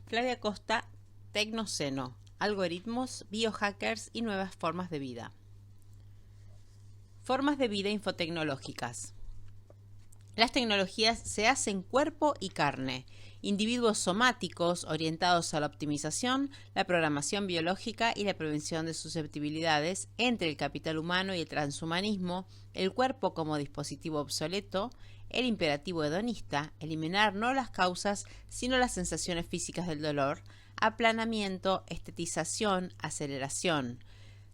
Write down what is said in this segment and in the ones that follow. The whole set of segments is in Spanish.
Flavia Costa, Tecnoceno, algoritmos, biohackers y nuevas formas de vida. Formas de vida infotecnológicas. Las tecnologías se hacen cuerpo y carne, individuos somáticos orientados a la optimización, la programación biológica y la prevención de susceptibilidades entre el capital humano y el transhumanismo, el cuerpo como dispositivo obsoleto, el imperativo hedonista, eliminar no las causas sino las sensaciones físicas del dolor, aplanamiento, estetización, aceleración.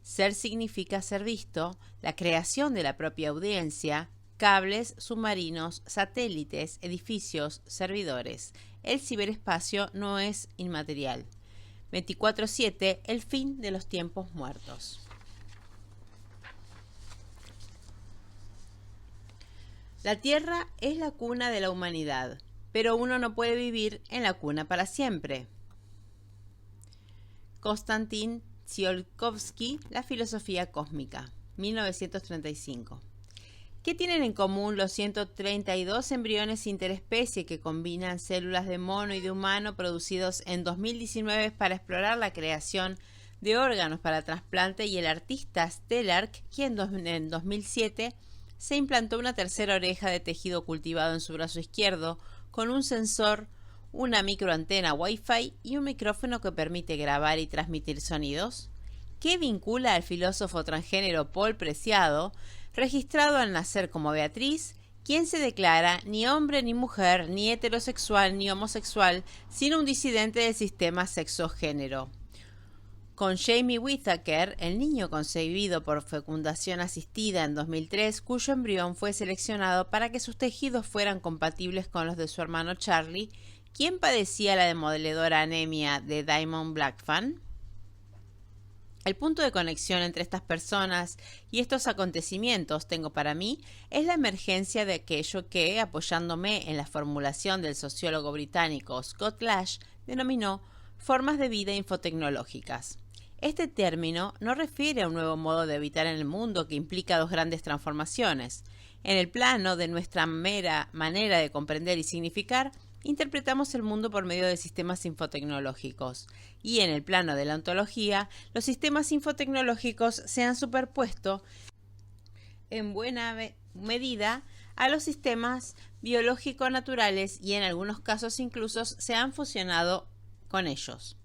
Ser significa ser visto, la creación de la propia audiencia, cables, submarinos, satélites, edificios, servidores. El ciberespacio no es inmaterial. 24/7, el fin de los tiempos muertos. La Tierra es la cuna de la humanidad, pero uno no puede vivir en la cuna para siempre. Konstantin Tsiolkovsky, La filosofía cósmica, 1935. ¿Qué tienen en común los 132 embriones interespecie que combinan células de mono y de humano producidos en 2019 para explorar la creación de órganos para trasplante y el artista Stellark, quien en 2007 se implantó una tercera oreja de tejido cultivado en su brazo izquierdo con un sensor, una microantena Wi-Fi y un micrófono que permite grabar y transmitir sonidos? ¿Qué vincula al filósofo transgénero Paul Preciado, registrado al nacer como Beatriz, quien se declara ni hombre ni mujer, ni heterosexual ni homosexual, sino un disidente del sistema sexo-género? Con Jamie Whittaker, el niño concebido por fecundación asistida en 2003, cuyo embrión fue seleccionado para que sus tejidos fueran compatibles con los de su hermano Charlie, quien padecía la demoledora anemia de Diamond Blackfan. El punto de conexión entre estas personas y estos acontecimientos, tengo para mí, es la emergencia de aquello que, apoyándome en la formulación del sociólogo británico Scott Lash, denominó formas de vida infotecnológicas. Este término no refiere a un nuevo modo de habitar en el mundo que implica dos grandes transformaciones. En el plano de nuestra mera manera de comprender y significar, interpretamos el mundo por medio de sistemas infotecnológicos, y en el plano de la ontología, los sistemas infotecnológicos se han superpuesto en buena medida a los sistemas biológico-naturales y en algunos casos incluso se han fusionado con ellos.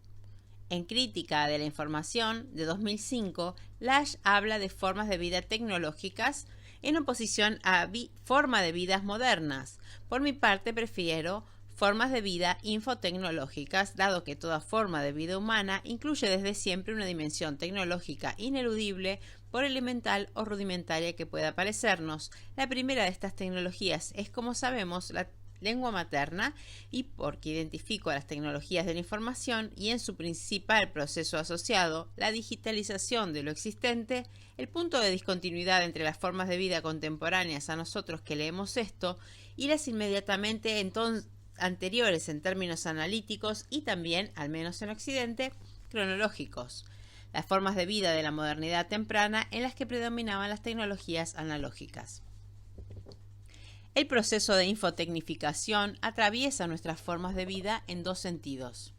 En Crítica de la Información de 2005, Lash habla de formas de vida tecnológicas en oposición a formas de vidas modernas. Por mi parte, prefiero formas de vida infotecnológicas, dado que toda forma de vida humana incluye desde siempre una dimensión tecnológica ineludible, por elemental o rudimentaria que pueda parecernos. La primera de estas tecnologías es, como sabemos, la lengua materna, y porque identifico a las tecnologías de la información y en su principal proceso asociado, la digitalización de lo existente, el punto de discontinuidad entre las formas de vida contemporáneas a nosotros que leemos esto y las inmediatamente anteriores en términos analíticos y también, al menos en Occidente, cronológicos, las formas de vida de la modernidad temprana en las que predominaban las tecnologías analógicas. El proceso de infotecnificación atraviesa nuestras formas de vida en dos sentidos.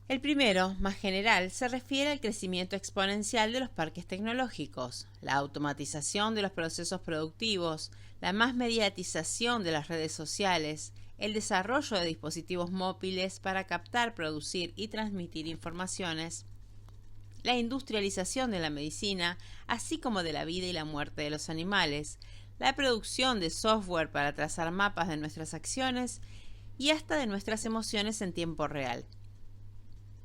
El primero, más general, se refiere al crecimiento exponencial de los parques tecnológicos, la automatización de los procesos productivos, la más mediatización de las redes sociales, el desarrollo de dispositivos móviles para captar, producir y transmitir informaciones, la industrialización de la medicina, así como de la vida y la muerte de los animales, la producción de software para trazar mapas de nuestras acciones y hasta de nuestras emociones en tiempo real.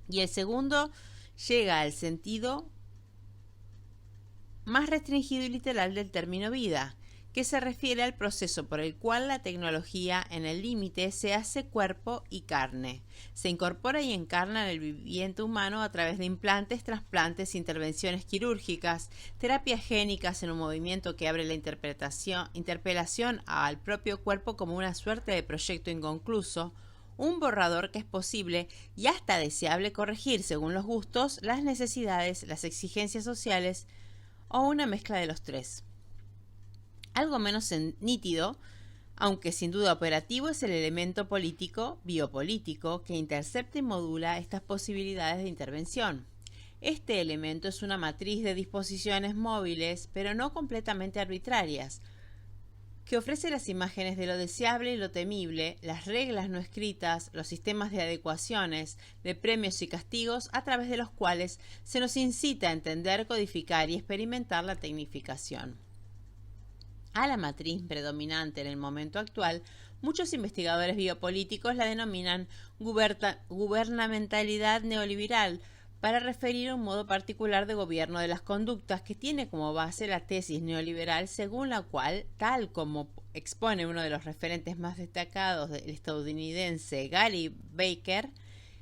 Y el segundo llega al sentido más restringido y literal del término vida, que se refiere al proceso por el cual la tecnología en el límite se hace cuerpo y carne, se incorpora y encarna en el viviente humano a través de implantes, trasplantes, intervenciones quirúrgicas, terapias génicas en un movimiento que abre la interpelación al propio cuerpo como una suerte de proyecto inconcluso, un borrador que es posible y hasta deseable corregir según los gustos, las necesidades, las exigencias sociales o una mezcla de los tres. Algo menos nítido aunque sin duda operativo es el elemento político, biopolítico, que intercepta y modula estas posibilidades de intervención. Este elemento es una matriz de disposiciones móviles, pero no completamente arbitrarias, que ofrece las imágenes de lo deseable y lo temible, las reglas no escritas, los sistemas de adecuaciones, de premios y castigos a través de los cuales se nos incita a entender, codificar y experimentar la tecnificación. A la matriz predominante en el momento actual, muchos investigadores biopolíticos la denominan gubernamentalidad neoliberal, para referir a un modo particular de gobierno de las conductas que tiene como base la tesis neoliberal, según la cual, tal como expone uno de los referentes más destacados del estadounidense Gary Becker,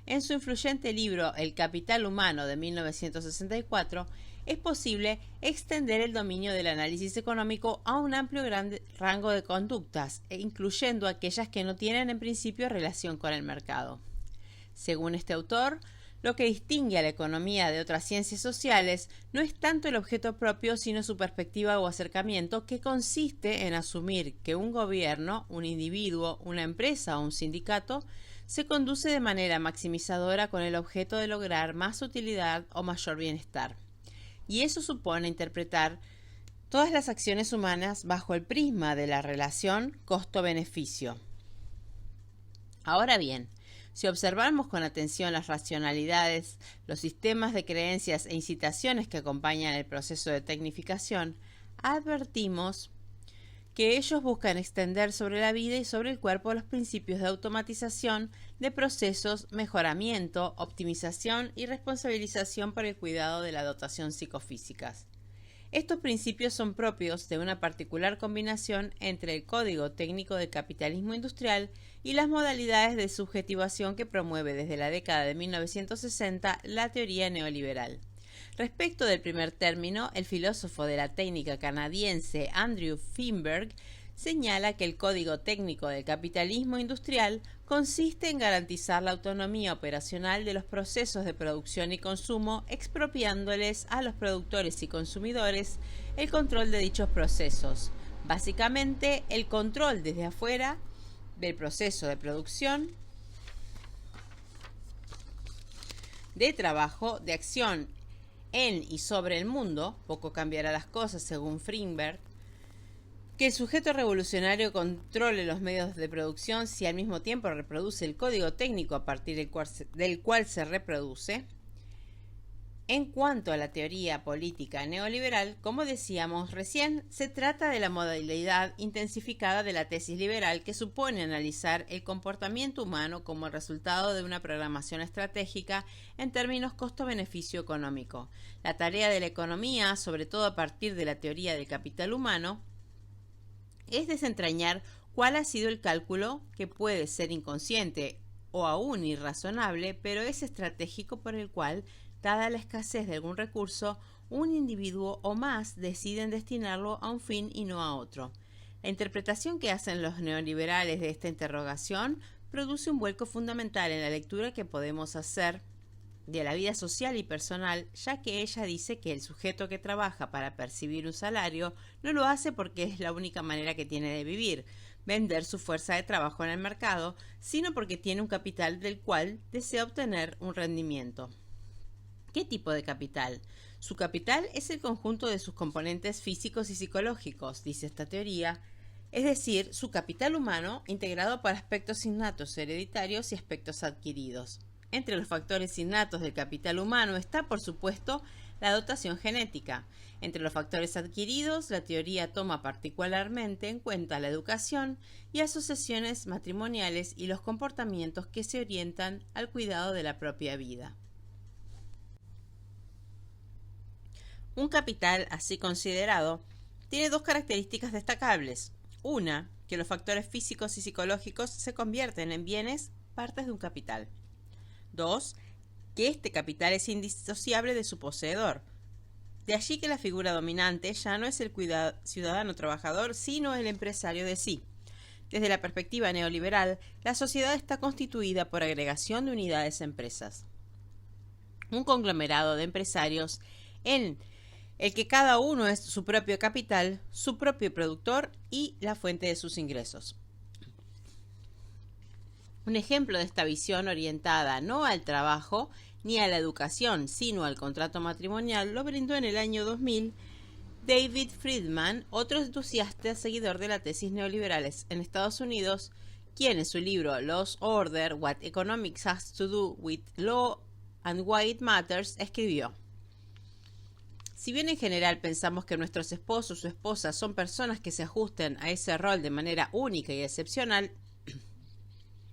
en su influyente libro El capital humano de 1964, es posible extender el dominio del análisis económico a un amplio rango de conductas, incluyendo aquellas que no tienen en principio relación con el mercado. Según este autor, lo que distingue a la economía de otras ciencias sociales no es tanto el objeto propio, sino su perspectiva o acercamiento, que consiste en asumir que un gobierno, un individuo, una empresa o un sindicato se conduce de manera maximizadora con el objeto de lograr más utilidad o mayor bienestar. Y eso supone interpretar todas las acciones humanas bajo el prisma de la relación costo-beneficio. Ahora bien, si observamos con atención las racionalidades, los sistemas de creencias e incitaciones que acompañan el proceso de tecnificación, advertimos que ellos buscan extender sobre la vida y sobre el cuerpo los principios de automatización de procesos, mejoramiento, optimización y responsabilización por el cuidado de la dotación psicofísicas. Estos principios son propios de una particular combinación entre el código técnico del capitalismo industrial y las modalidades de subjetivación que promueve desde la década de 1960 la teoría neoliberal. Respecto del primer término, el filósofo de la técnica canadiense Andrew Feinberg señala que el código técnico del capitalismo industrial consiste en garantizar la autonomía operacional de los procesos de producción y consumo, expropiándoles a los productores y consumidores el control de dichos procesos. Básicamente, el control desde afuera del proceso de producción, de trabajo, de acción en y sobre el mundo. Poco cambiará las cosas según Feinberg. Que el sujeto revolucionario controle los medios de producción si al mismo tiempo reproduce el código técnico a partir del cual se reproduce. En cuanto a la teoría política neoliberal, como decíamos recién, se trata de la modalidad intensificada de la tesis liberal, que supone analizar el comportamiento humano como el resultado de una programación estratégica en términos costo-beneficio económico. La tarea de la economía, sobre todo a partir de la teoría del capital humano, es desentrañar cuál ha sido el cálculo, que puede ser inconsciente o aún irrazonable, pero es estratégico, por el cual, dada la escasez de algún recurso, un individuo o más deciden destinarlo a un fin y no a otro. La interpretación que hacen los neoliberales de esta interrogación produce un vuelco fundamental en la lectura que podemos hacer de la vida social y personal, ya que ella dice que el sujeto que trabaja para percibir un salario no lo hace porque es la única manera que tiene de vivir, vender su fuerza de trabajo en el mercado, sino porque tiene un capital del cual desea obtener un rendimiento. ¿Qué tipo de capital? Su capital es el conjunto de sus componentes físicos y psicológicos, dice esta teoría, es decir, su capital humano integrado por aspectos innatos hereditarios y aspectos adquiridos. Entre los factores innatos del capital humano está, por supuesto, la dotación genética. Entre los factores adquiridos, la teoría toma particularmente en cuenta la educación y asociaciones matrimoniales y los comportamientos que se orientan al cuidado de la propia vida. Un capital así considerado tiene dos características destacables. Una, que los factores físicos y psicológicos se convierten en bienes, partes de un capital. Dos, que este capital es indisociable de su poseedor. De allí que la figura dominante ya no es el ciudadano trabajador, sino el empresario de sí. Desde la perspectiva neoliberal, la sociedad está constituida por agregación de unidades empresas. Un conglomerado de empresarios en el que cada uno es su propio capital, su propio productor y la fuente de sus ingresos. Un ejemplo de esta visión orientada no al trabajo ni a la educación, sino al contrato matrimonial, lo brindó en el año 2000 David Friedman, otro entusiasta seguidor de la tesis neoliberales en Estados Unidos, quien en su libro Law's Order, What Economics Has to Do with Law and Why It Matters, escribió: si bien en general pensamos que nuestros esposos o esposas son personas que se ajusten a ese rol de manera única y excepcional,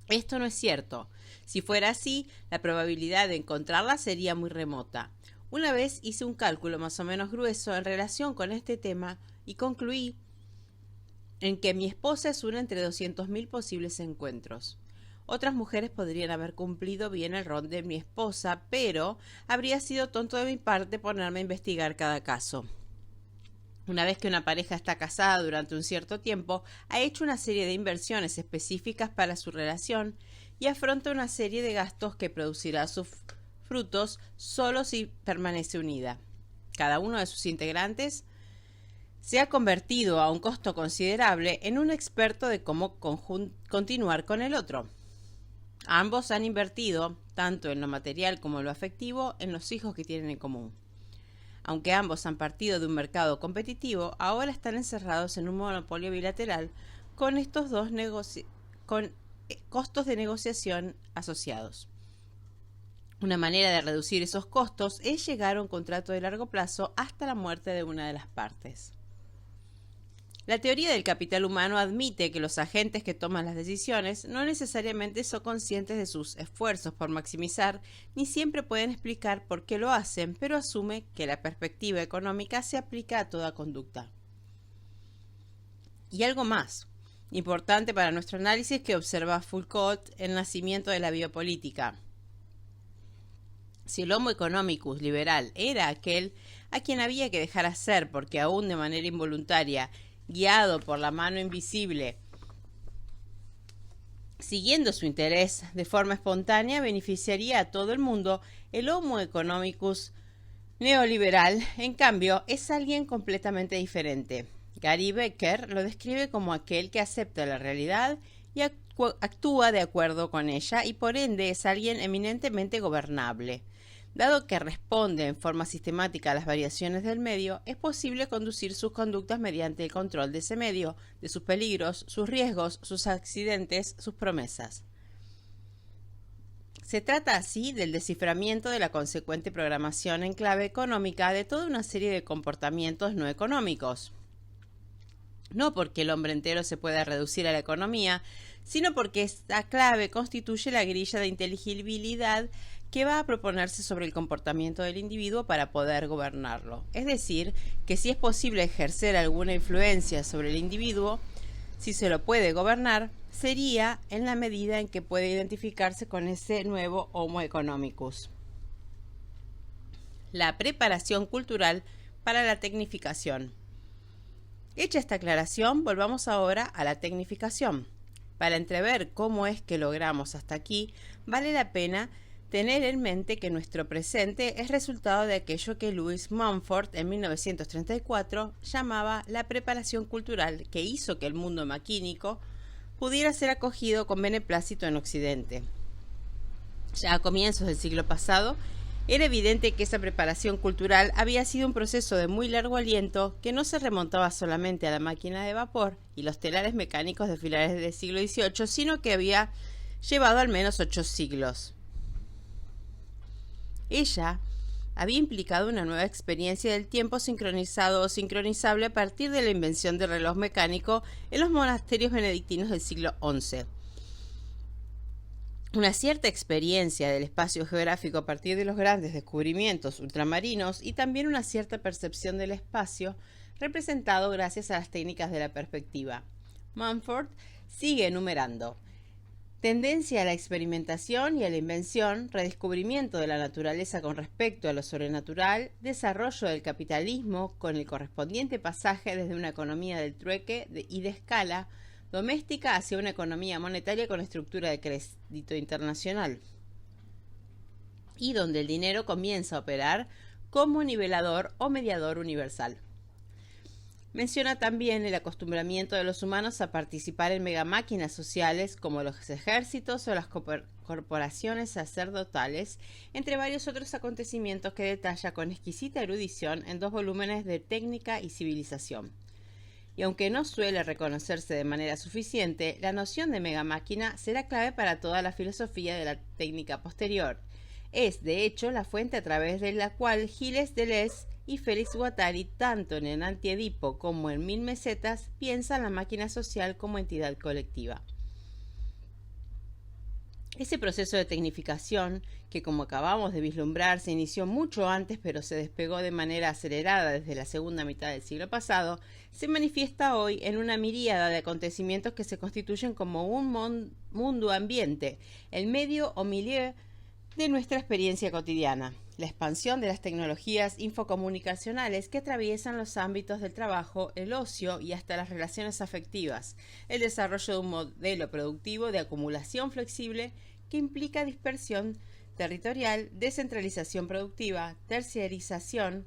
esto no es cierto. Si fuera así, la probabilidad de encontrarla sería muy remota. Una vez hice un cálculo más o menos grueso en relación con este tema y concluí en que mi esposa es una entre 200.000 posibles encuentros. Otras mujeres podrían haber cumplido bien el rol de mi esposa, pero habría sido tonto de mi parte ponerme a investigar cada caso. Una vez que una pareja está casada durante un cierto tiempo, ha hecho una serie de inversiones específicas para su relación y afronta una serie de gastos que producirá sus frutos solo si permanece unida. Cada uno de sus integrantes se ha convertido a un costo considerable en un experto de cómo continuar con el otro. Ambos han invertido, tanto en lo material como en lo afectivo, en los hijos que tienen en común. Aunque ambos han partido de un mercado competitivo, ahora están encerrados en un monopolio bilateral con estos dos costos de negociación asociados. Una manera de reducir esos costos es llegar a un contrato de largo plazo hasta la muerte de una de las partes. La teoría del capital humano admite que los agentes que toman las decisiones no necesariamente son conscientes de sus esfuerzos por maximizar, ni siempre pueden explicar por qué lo hacen, pero asume que la perspectiva económica se aplica a toda conducta. Y algo más, importante para nuestro análisis, que observa Foucault, el nacimiento de la biopolítica. Si el Homo economicus liberal era aquel a quien había que dejar hacer porque aún de manera involuntaria, guiado por la mano invisible, siguiendo su interés de forma espontánea, beneficiaría a todo el mundo, el Homo economicus neoliberal, en cambio, es alguien completamente diferente. Gary Becker lo describe como aquel que acepta la realidad y actúa de acuerdo con ella y por ende es alguien eminentemente gobernable. Dado que responde en forma sistemática a las variaciones del medio, es posible conducir sus conductas mediante el control de ese medio, de sus peligros, sus riesgos, sus accidentes, sus promesas. Se trata así del desciframiento de la consecuente programación en clave económica de toda una serie de comportamientos no económicos. No porque el hombre entero se pueda reducir a la economía, sino porque esta clave constituye la grilla de inteligibilidad que va a proponerse sobre el comportamiento del individuo para poder gobernarlo. Es decir, que si es posible ejercer alguna influencia sobre el individuo, si se lo puede gobernar, sería en la medida en que puede identificarse con ese nuevo Homo economicus. La preparación cultural para la tecnificación. Hecha esta aclaración, volvamos ahora a la tecnificación. Para entrever cómo es que logramos hasta aquí, vale la pena tener en mente que nuestro presente es resultado de aquello que Louis Mumford en 1934 llamaba la preparación cultural que hizo que el mundo maquínico pudiera ser acogido con beneplácito en Occidente. Ya a comienzos del siglo pasado, era evidente que esa preparación cultural había sido un proceso de muy largo aliento que no se remontaba solamente a la máquina de vapor y los telares mecánicos de finales del siglo XVIII, sino que había llevado al menos 8 siglos. Ella había implicado una nueva experiencia del tiempo sincronizado o sincronizable a partir de la invención del reloj mecánico en los monasterios benedictinos del siglo XI. Una cierta experiencia del espacio geográfico a partir de los grandes descubrimientos ultramarinos y también una cierta percepción del espacio representado gracias a las técnicas de la perspectiva. Mumford sigue enumerando: tendencia a la experimentación y a la invención, redescubrimiento de la naturaleza con respecto a lo sobrenatural, desarrollo del capitalismo con el correspondiente pasaje desde una economía del trueque y de escala doméstica hacia una economía monetaria con estructura de crédito internacional, y donde el dinero comienza a operar como nivelador o mediador universal. Menciona también el acostumbramiento de los humanos a participar en megamáquinas sociales como los ejércitos o las corporaciones sacerdotales, entre varios otros acontecimientos que detalla con exquisita erudición en 2 volúmenes de Técnica y Civilización. Y aunque no suele reconocerse de manera suficiente, la noción de megamáquina será clave para toda la filosofía de la técnica posterior. Es, de hecho, la fuente a través de la cual Gilles Deleuze y Félix Guattari, tanto en el Antiedipo como en 1000 mesetas, piensan la máquina social como entidad colectiva. Ese proceso de tecnificación, que como acabamos de vislumbrar se inició mucho antes pero se despegó de manera acelerada desde la segunda mitad del siglo pasado, se manifiesta hoy en una miríada de acontecimientos que se constituyen como un mundo ambiente, el medio o milieu de nuestra experiencia cotidiana. La expansión de las tecnologías infocomunicacionales que atraviesan los ámbitos del trabajo, el ocio y hasta las relaciones afectivas, el desarrollo de un modelo productivo de acumulación flexible que implica dispersión territorial, descentralización productiva, terciarización,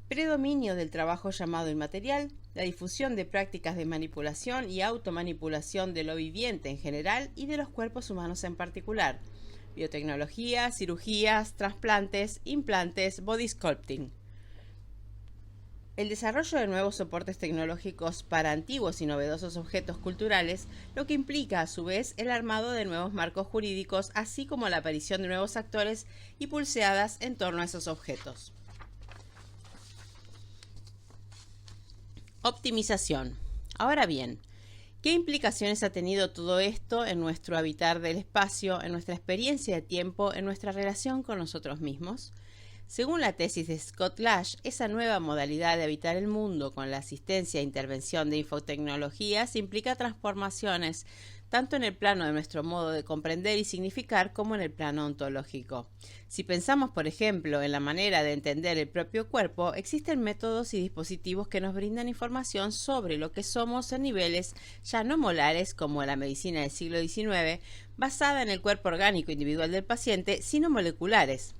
predominio del trabajo llamado inmaterial, la difusión de prácticas de manipulación y automanipulación de lo viviente en general y de los cuerpos humanos en particular, biotecnología, cirugías, trasplantes, implantes, body sculpting. El desarrollo de nuevos soportes tecnológicos para antiguos y novedosos objetos culturales, lo que implica a su vez el armado de nuevos marcos jurídicos, así como la aparición de nuevos actores y pulseadas en torno a esos objetos. Optimización. Ahora bien, ¿qué implicaciones ha tenido todo esto en nuestro habitar del espacio, en nuestra experiencia de tiempo, en nuestra relación con nosotros mismos? Según la tesis de Scott Lash, esa nueva modalidad de habitar el mundo con la asistencia e intervención de infotecnologías implica transformaciones tanto en el plano de nuestro modo de comprender y significar como en el plano ontológico. Si pensamos, por ejemplo, en la manera de entender el propio cuerpo, existen métodos y dispositivos que nos brindan información sobre lo que somos en niveles ya no molares, como la medicina del siglo XIX, basada en el cuerpo orgánico individual del paciente, sino moleculares.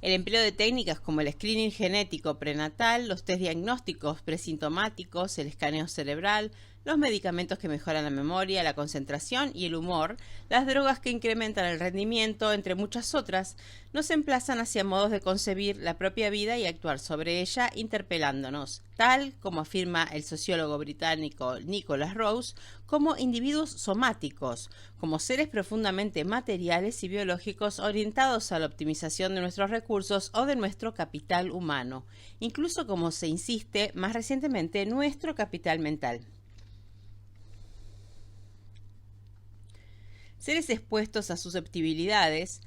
El empleo de técnicas como el screening genético prenatal, los test diagnósticos presintomáticos, el escaneo cerebral, los medicamentos que mejoran la memoria, la concentración y el humor, las drogas que incrementan el rendimiento, entre muchas otras, nos emplazan hacia modos de concebir la propia vida y actuar sobre ella, interpelándonos, tal como afirma el sociólogo británico Nicholas Rose, como individuos somáticos, como seres profundamente materiales y biológicos orientados a la optimización de nuestros recursos o de nuestro capital humano, incluso como se insiste más recientemente, nuestro capital mental. Seres expuestos a susceptibilidades,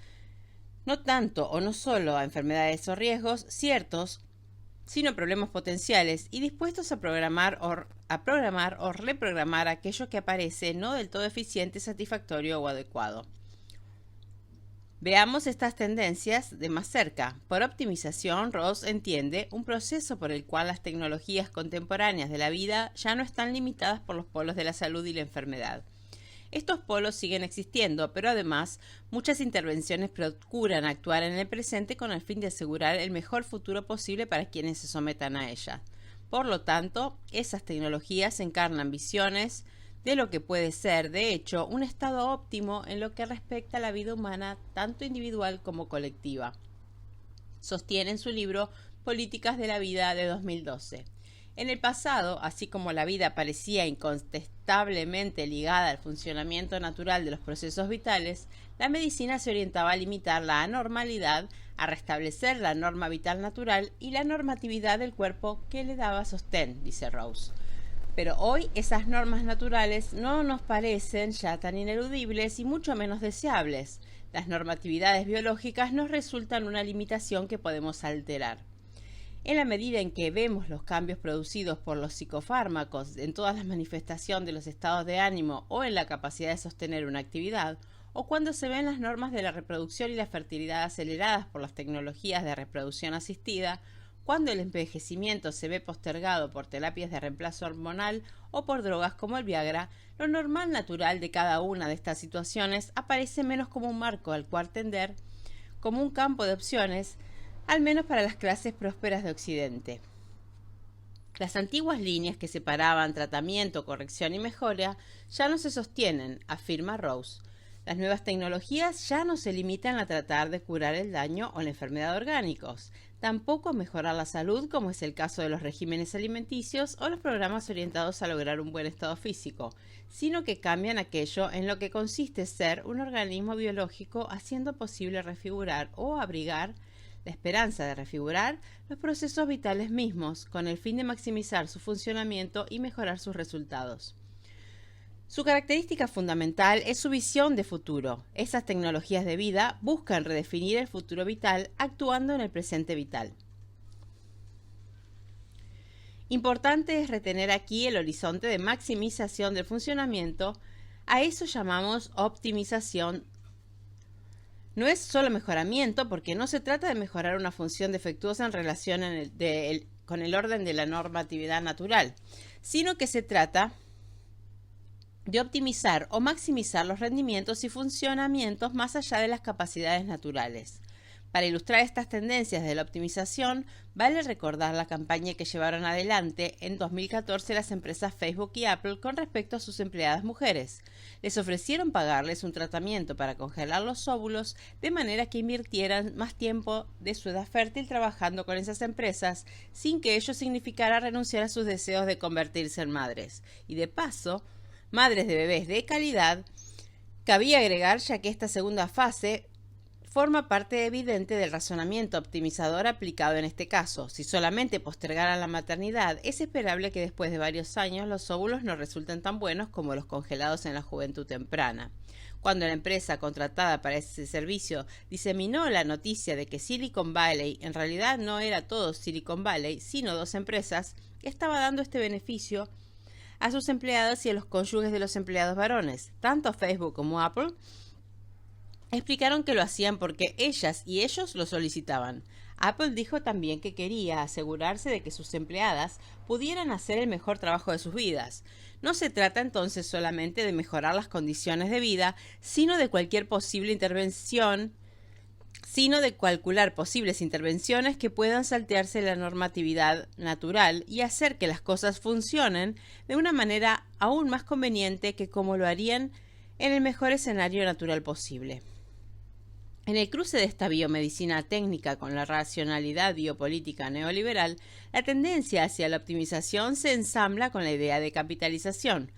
no tanto o no solo a enfermedades o riesgos ciertos, sino problemas potenciales y dispuestos a programar o reprogramar aquello que aparece no del todo eficiente, satisfactorio o adecuado. Veamos estas tendencias de más cerca. Por optimización, Ross entiende un proceso por el cual las tecnologías contemporáneas de la vida ya no están limitadas por los polos de la salud y la enfermedad. Estos polos siguen existiendo, pero además muchas intervenciones procuran actuar en el presente con el fin de asegurar el mejor futuro posible para quienes se sometan a ellas. Por lo tanto, esas tecnologías encarnan visiones de lo que puede ser, de hecho, un estado óptimo en lo que respecta a la vida humana, tanto individual como colectiva. Sostiene en su libro Políticas de la Vida de 2012. En el pasado, así como la vida parecía incontestablemente ligada al funcionamiento natural de los procesos vitales, la medicina se orientaba a limitar la anormalidad, a restablecer la norma vital natural y la normatividad del cuerpo que le daba sostén, dice Rose. Pero hoy esas normas naturales no nos parecen ya tan ineludibles y mucho menos deseables. Las normatividades biológicas nos resultan una limitación que podemos alterar. En la medida en que vemos los cambios producidos por los psicofármacos en todas las manifestaciones de los estados de ánimo o en la capacidad de sostener una actividad, o cuando se ven las normas de la reproducción y la fertilidad aceleradas por las tecnologías de reproducción asistida, cuando el envejecimiento se ve postergado por terapias de reemplazo hormonal o por drogas como el Viagra, lo normal natural de cada una de estas situaciones aparece menos como un marco al cual tender, como un campo de opciones, al menos para las clases prósperas de Occidente. Las antiguas líneas que separaban tratamiento, corrección y mejora ya no se sostienen, afirma Rose. Las nuevas tecnologías ya no se limitan a tratar de curar el daño o la enfermedad orgánicos, tampoco a mejorar la salud, como es el caso de los regímenes alimenticios o los programas orientados a lograr un buen estado físico, sino que cambian aquello en lo que consiste ser un organismo biológico, haciendo posible refigurar o abrigar la esperanza de refigurar los procesos vitales mismos, con el fin de maximizar su funcionamiento y mejorar sus resultados. Su característica fundamental es su visión de futuro. Esas tecnologías de vida buscan redefinir el futuro vital actuando en el presente vital. Importante es retener aquí el horizonte de maximización del funcionamiento. A eso llamamos optimización. No es solo mejoramiento, porque no se trata de mejorar una función defectuosa en relación con el orden de la normatividad natural, sino que se trata de optimizar o maximizar los rendimientos y funcionamientos más allá de las capacidades naturales. Para ilustrar estas tendencias de la optimización, vale recordar la campaña que llevaron adelante en 2014 las empresas Facebook y Apple con respecto a sus empleadas mujeres. Les ofrecieron pagarles un tratamiento para congelar los óvulos de manera que invirtieran más tiempo de su edad fértil trabajando con esas empresas, sin que ello significara renunciar a sus deseos de convertirse en madres. Y de paso, madres de bebés de calidad. Cabía agregar, ya que esta segunda fase forma parte evidente del razonamiento optimizador aplicado en este caso. Si solamente postergaran la maternidad, es esperable que después de varios años los óvulos no resulten tan buenos como los congelados en la juventud temprana. Cuando la empresa contratada para ese servicio diseminó la noticia de que Silicon Valley en realidad no era todo Silicon Valley, sino dos empresas, estaba dando este beneficio a sus empleados y a los cónyuges de los empleados varones. Tanto Facebook como Apple explicaron que lo hacían porque ellas y ellos lo solicitaban. Apple dijo también que quería asegurarse de que sus empleadas pudieran hacer el mejor trabajo de sus vidas. No se trata entonces solamente de mejorar las condiciones de vida, sino de calcular posibles intervenciones que puedan saltearse la normatividad natural y hacer que las cosas funcionen de una manera aún más conveniente que como lo harían en el mejor escenario natural posible. En el cruce de esta biomedicina técnica con la racionalidad biopolítica neoliberal, la tendencia hacia la optimización se ensambla con la idea de capitalización.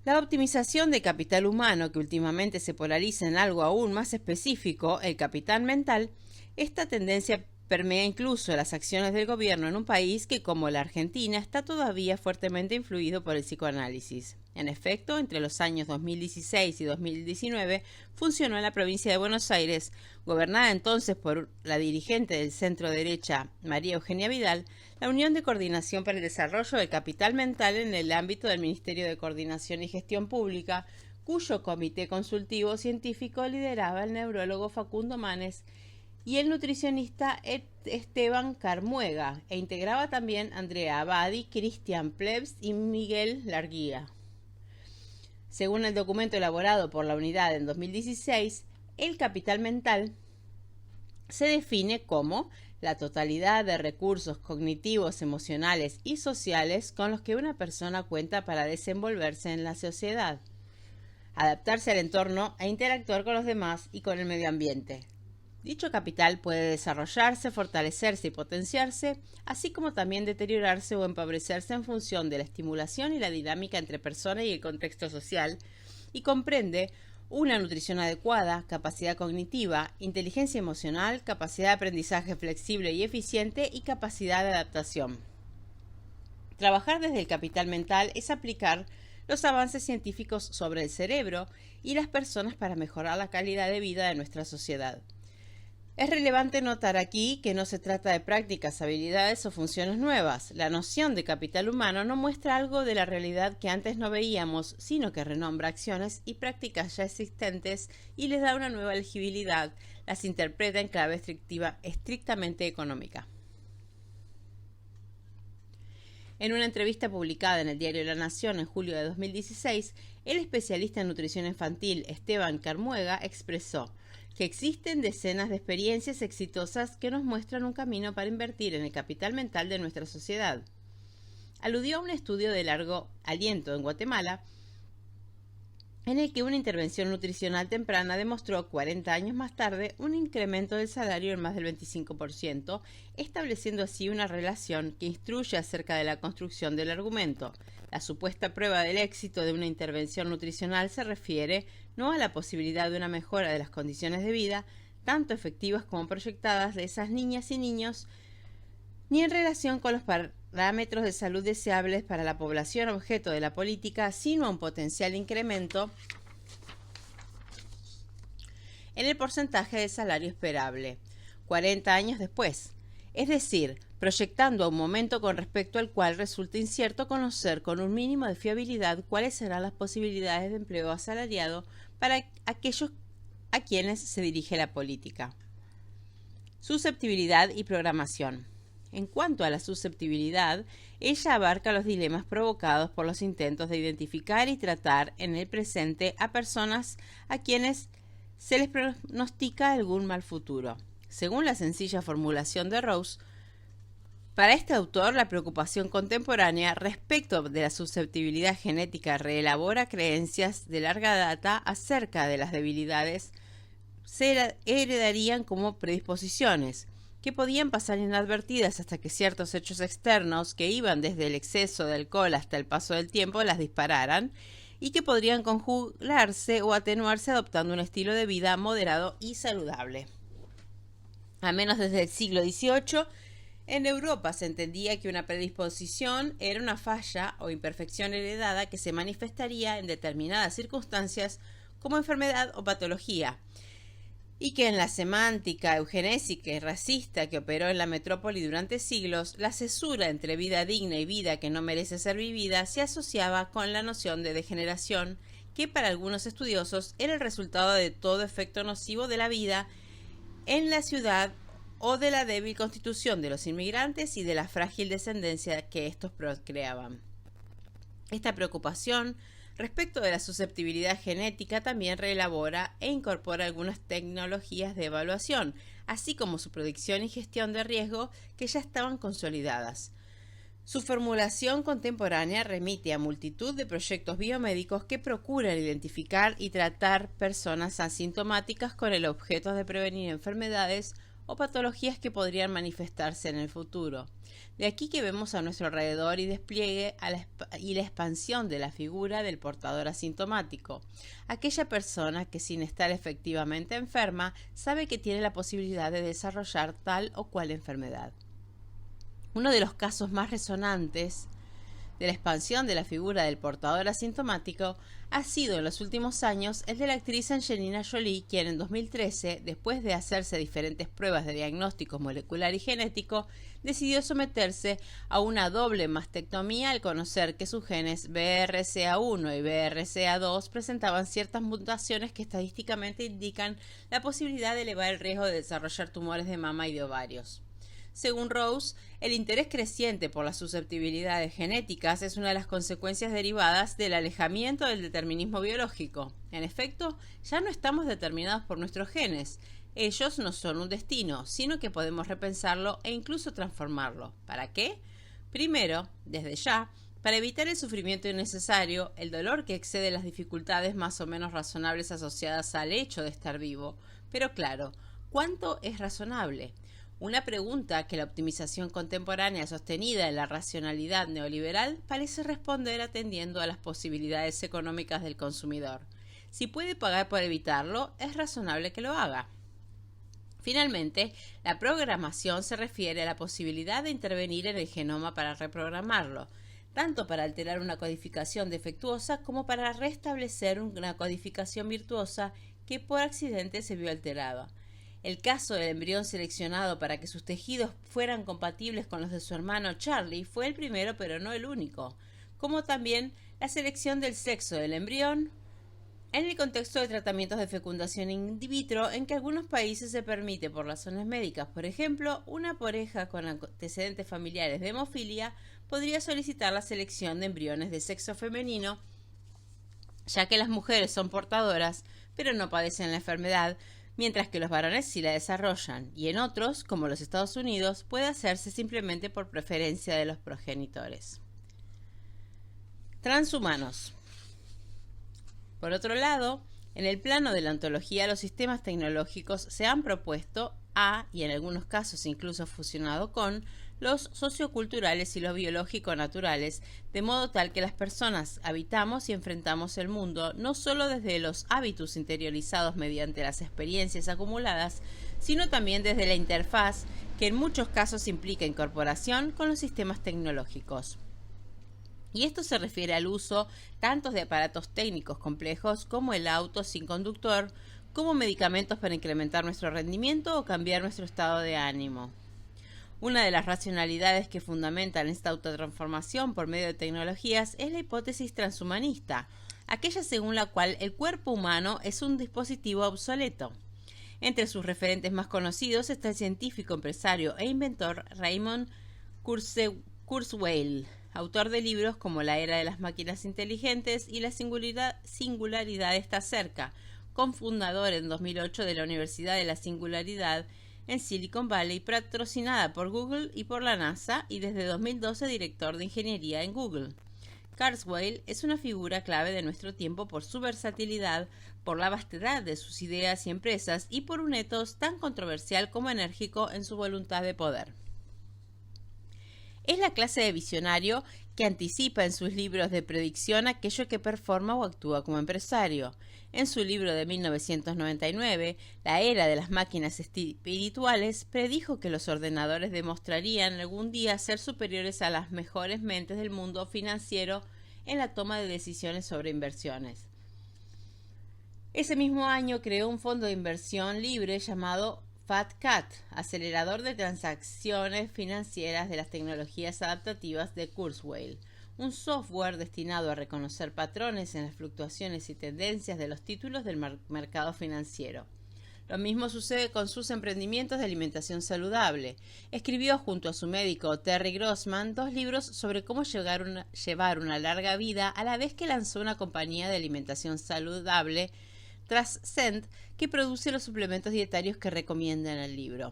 La optimización de capital humano, que últimamente se polariza en algo aún más específico, el capital mental, esta tendencia permea incluso las acciones del gobierno en un país que, como la Argentina, está todavía fuertemente influido por el psicoanálisis. En efecto, entre los años 2016 y 2019 funcionó en la provincia de Buenos Aires, gobernada entonces por la dirigente del centro-derecha María Eugenia Vidal, la Unión de Coordinación para el Desarrollo del Capital Mental en el ámbito del Ministerio de Coordinación y Gestión Pública, cuyo comité consultivo científico lideraba el neurólogo Facundo Manes y el nutricionista Esteban Carmuega, e integraba también Andrea Abadi, Cristian Plebs y Miguel Larguía. Según el documento elaborado por la unidad en 2016, el capital mental se define como la totalidad de recursos cognitivos, emocionales y sociales con los que una persona cuenta para desenvolverse en la sociedad, adaptarse al entorno e interactuar con los demás y con el medio ambiente. Dicho capital puede desarrollarse, fortalecerse y potenciarse, así como también deteriorarse o empobrecerse en función de la estimulación y la dinámica entre persona y el contexto social, y comprende una nutrición adecuada, capacidad cognitiva, inteligencia emocional, capacidad de aprendizaje flexible y eficiente y capacidad de adaptación. Trabajar desde el capital mental es aplicar los avances científicos sobre el cerebro y las personas para mejorar la calidad de vida de nuestra sociedad. Es relevante notar aquí que no se trata de prácticas, habilidades o funciones nuevas. La noción de capital humano no muestra algo de la realidad que antes no veíamos, sino que renombra acciones y prácticas ya existentes y les da una nueva legibilidad, las interpreta en clave estrictamente económica. En una entrevista publicada en el diario La Nación en julio de 2016, el especialista en nutrición infantil Esteban Carmuega expresó que existen decenas de experiencias exitosas que nos muestran un camino para invertir en el capital mental de nuestra sociedad. aludió a un estudio de largo aliento en Guatemala, en el que una intervención nutricional temprana demostró 40 años más tarde un incremento del salario en más del 25%, estableciendo así una relación que instruye acerca de la construcción del argumento. La supuesta prueba del éxito de una intervención nutricional se refiere no a la posibilidad de una mejora de las condiciones de vida, tanto efectivas como proyectadas, de esas niñas y niños, ni en relación con los parámetros de salud deseables para la población objeto de la política, sino a un potencial incremento en el porcentaje de salario esperable 40 años después, es decir, proyectando a un momento con respecto al cual resulta incierto conocer con un mínimo de fiabilidad cuáles serán las posibilidades de empleo asalariado para aquellos a quienes se dirige la política. Susceptibilidad y programación. En cuanto a la susceptibilidad, ella abarca los dilemas provocados por los intentos de identificar y tratar en el presente a personas a quienes se les pronostica algún mal futuro. Según la sencilla formulación de Rose, para este autor, la preocupación contemporánea respecto de la susceptibilidad genética reelabora creencias de larga data acerca de las debilidades se heredarían como predisposiciones, que podían pasar inadvertidas hasta que ciertos hechos externos, que iban desde el exceso de alcohol hasta el paso del tiempo, las dispararan, y que podrían conjugarse o atenuarse adoptando un estilo de vida moderado y saludable. Al menos desde el siglo XVIII, en Europa se entendía que una predisposición era una falla o imperfección heredada que se manifestaría en determinadas circunstancias como enfermedad o patología, y que en la semántica eugenésica y racista que operó en la metrópoli durante siglos, la cesura entre vida digna y vida que no merece ser vivida se asociaba con la noción de degeneración, que para algunos estudiosos era el resultado de todo efecto nocivo de la vida en la ciudad o de la débil constitución de los inmigrantes y de la frágil descendencia que estos procreaban. Esta preocupación respecto de la susceptibilidad genética también reelabora e incorpora algunas tecnologías de evaluación, así como su predicción y gestión de riesgo que ya estaban consolidadas. Su formulación contemporánea remite a multitud de proyectos biomédicos que procuran identificar y tratar personas asintomáticas con el objeto de prevenir enfermedades o patologías que podrían manifestarse en el futuro. De aquí que vemos a nuestro alrededor y despliegue y la expansión de la figura del portador asintomático, aquella persona que sin estar efectivamente enferma sabe que tiene la posibilidad de desarrollar tal o cual enfermedad. Uno de los casos más resonantes de la expansión de la figura del portador asintomático ha sido en los últimos años el de la actriz Angelina Jolie, quien en 2013, después de hacerse diferentes pruebas de diagnóstico molecular y genético, decidió someterse a una doble mastectomía al conocer que sus genes BRCA1 y BRCA2 presentaban ciertas mutaciones que estadísticamente indican la posibilidad de elevar el riesgo de desarrollar tumores de mama y de ovarios. Según Rose, el interés creciente por las susceptibilidades genéticas es una de las consecuencias derivadas del alejamiento del determinismo biológico. En efecto, ya no estamos determinados por nuestros genes. Ellos no son un destino, sino que podemos repensarlo e incluso transformarlo. ¿Para qué? Primero, desde ya, para evitar el sufrimiento innecesario, el dolor que excede las dificultades más o menos razonables asociadas al hecho de estar vivo. Pero claro, ¿cuánto es razonable? Una pregunta que la optimización contemporánea sostenida en la racionalidad neoliberal parece responder atendiendo a las posibilidades económicas del consumidor. Si puede pagar por evitarlo, es razonable que lo haga. Finalmente, la programación se refiere a la posibilidad de intervenir en el genoma para reprogramarlo, tanto para alterar una codificación defectuosa como para restablecer una codificación virtuosa que por accidente se vio alterada. El caso del embrión seleccionado para que sus tejidos fueran compatibles con los de su hermano Charlie fue el primero pero no el único, como también la selección del sexo del embrión en el contexto de tratamientos de fecundación in vitro en que algunos países se permite por razones médicas. Por ejemplo, una pareja con antecedentes familiares de hemofilia podría solicitar la selección de embriones de sexo femenino, ya que las mujeres son portadoras pero no padecen la enfermedad, mientras que los varones sí la desarrollan, y en otros, como los Estados Unidos, puede hacerse simplemente por preferencia de los progenitores. Transhumanos. Por otro lado, en el plano de la ontología, los sistemas tecnológicos se han propuesto y en algunos casos incluso fusionado con, los socioculturales y los biológico-naturales, de modo tal que las personas habitamos y enfrentamos el mundo no solo desde los hábitos interiorizados mediante las experiencias acumuladas, sino también desde la interfaz, que en muchos casos implica incorporación con los sistemas tecnológicos. Y esto se refiere al uso tanto de aparatos técnicos complejos como el auto sin conductor, como medicamentos para incrementar nuestro rendimiento o cambiar nuestro estado de ánimo. Una de las racionalidades que fundamentan esta autotransformación por medio de tecnologías es la hipótesis transhumanista, aquella según la cual el kuerpo humano es un dispositivo obsoleto. Entre sus referentes más conocidos está el científico, empresario e inventor Raymond Kurzweil, autor de libros como La era de las máquinas inteligentes y La singularidad está cerca, cofundador en 2008 de la Universidad de la Singularidad en Silicon Valley, patrocinada por Google y por la NASA, y desde 2012 director de ingeniería en Google. Kurzweil es una figura clave de nuestro tiempo por su versatilidad, por la vastedad de sus ideas y empresas y por un ethos tan controversial como enérgico en su voluntad de poder. Es la clase de visionario que anticipa en sus libros de predicción aquello que performa o actúa como empresario. En su libro de 1999, La era de las máquinas espirituales, predijo que los ordenadores demostrarían algún día ser superiores a las mejores mentes del mundo financiero en la toma de decisiones sobre inversiones. Ese mismo año creó un fondo de inversión libre llamado FatCat, acelerador de transacciones financieras de las tecnologías adaptativas de Kurzweil, un software destinado a reconocer patrones en las fluctuaciones y tendencias de los títulos del mercado financiero. Lo mismo sucede con sus emprendimientos de alimentación saludable. Escribió junto a su médico Terry Grossman 2 libros sobre cómo llevar una larga vida, a la vez que lanzó una compañía de alimentación saludable, Transcend, que produce los suplementos dietarios que recomienda en el libro.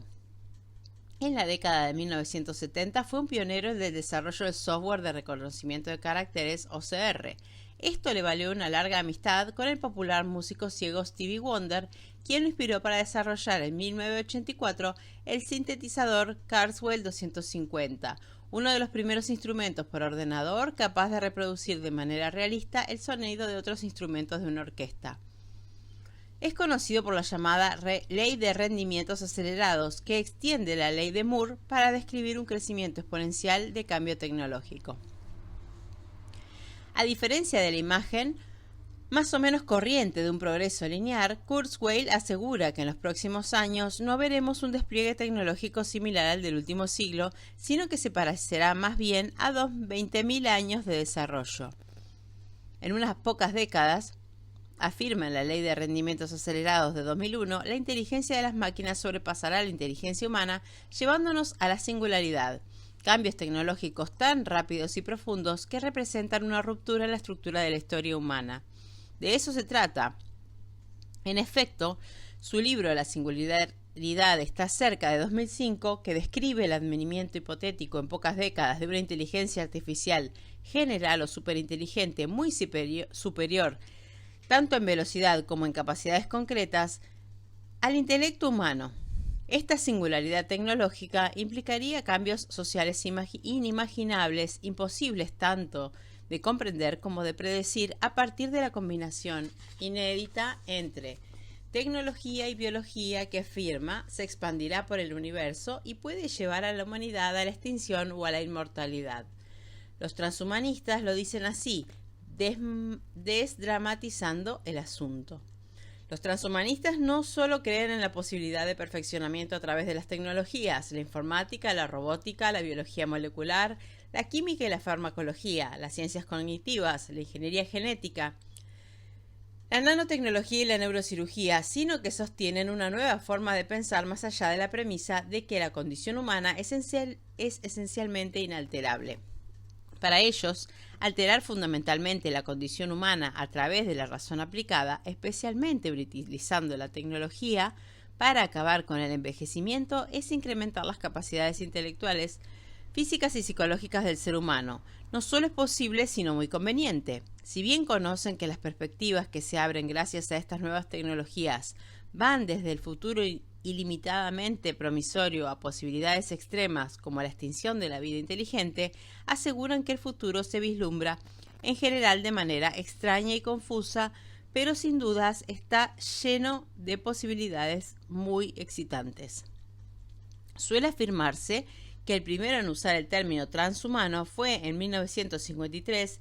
En la década de 1970 fue un pionero en el desarrollo del software de reconocimiento de caracteres OCR. Esto le valió una larga amistad con el popular músico ciego Stevie Wonder, quien lo inspiró para desarrollar en 1984 el sintetizador Kurzweil 250, uno de los primeros instrumentos por ordenador capaz de reproducir de manera realista el sonido de otros instrumentos de una orquesta. Es conocido por la llamada ley de rendimientos acelerados, que extiende la ley de Moore para describir un crecimiento exponencial de cambio tecnológico. A diferencia de la imagen más o menos corriente de un progreso lineal, Kurzweil asegura que en los próximos años no veremos un despliegue tecnológico similar al del último siglo, sino que se parecerá más bien a 20.000 años de desarrollo. En unas pocas décadas, afirma en la Ley de Rendimientos Acelerados de 2001, la inteligencia de las máquinas sobrepasará la inteligencia humana, llevándonos a la singularidad. Cambios tecnológicos tan rápidos y profundos que representan una ruptura en la estructura de la historia humana. De eso se trata. En efecto, su libro La singularidad está cerca de 2005, que describe el advenimiento hipotético en pocas décadas de una inteligencia artificial general o superinteligente muy superior tanto en velocidad como en capacidades concretas, al intelecto humano. Esta singularidad tecnológica implicaría cambios sociales inimaginables, imposibles tanto de comprender como de predecir a partir de la combinación inédita entre tecnología y biología que afirma se expandirá por el universo y puede llevar a la humanidad a la extinción o a la inmortalidad. Los transhumanistas lo dicen así, desdramatizando el asunto. Los transhumanistas no solo creen en la posibilidad de perfeccionamiento a través de las tecnologías, la informática, la robótica, la biología molecular, la química y la farmacología, las ciencias cognitivas, la ingeniería genética, la nanotecnología y la neurocirugía, sino que sostienen una nueva forma de pensar más allá de la premisa de que la condición humana es esencialmente inalterable. Para ellos, alterar fundamentalmente la condición humana a través de la razón aplicada, especialmente utilizando la tecnología para acabar con el envejecimiento, es incrementar las capacidades intelectuales físicas y psicológicas del ser humano. No solo es posible, sino muy conveniente. Si bien conocen que las perspectivas que se abren gracias a estas nuevas tecnologías van desde el futuro ilimitadamente promisorio a posibilidades extremas como la extinción de la vida inteligente, aseguran que el futuro se vislumbra en general de manera extraña y confusa, pero sin dudas está lleno de posibilidades muy excitantes. Suele afirmarse que el primero en usar el término transhumano fue en 1953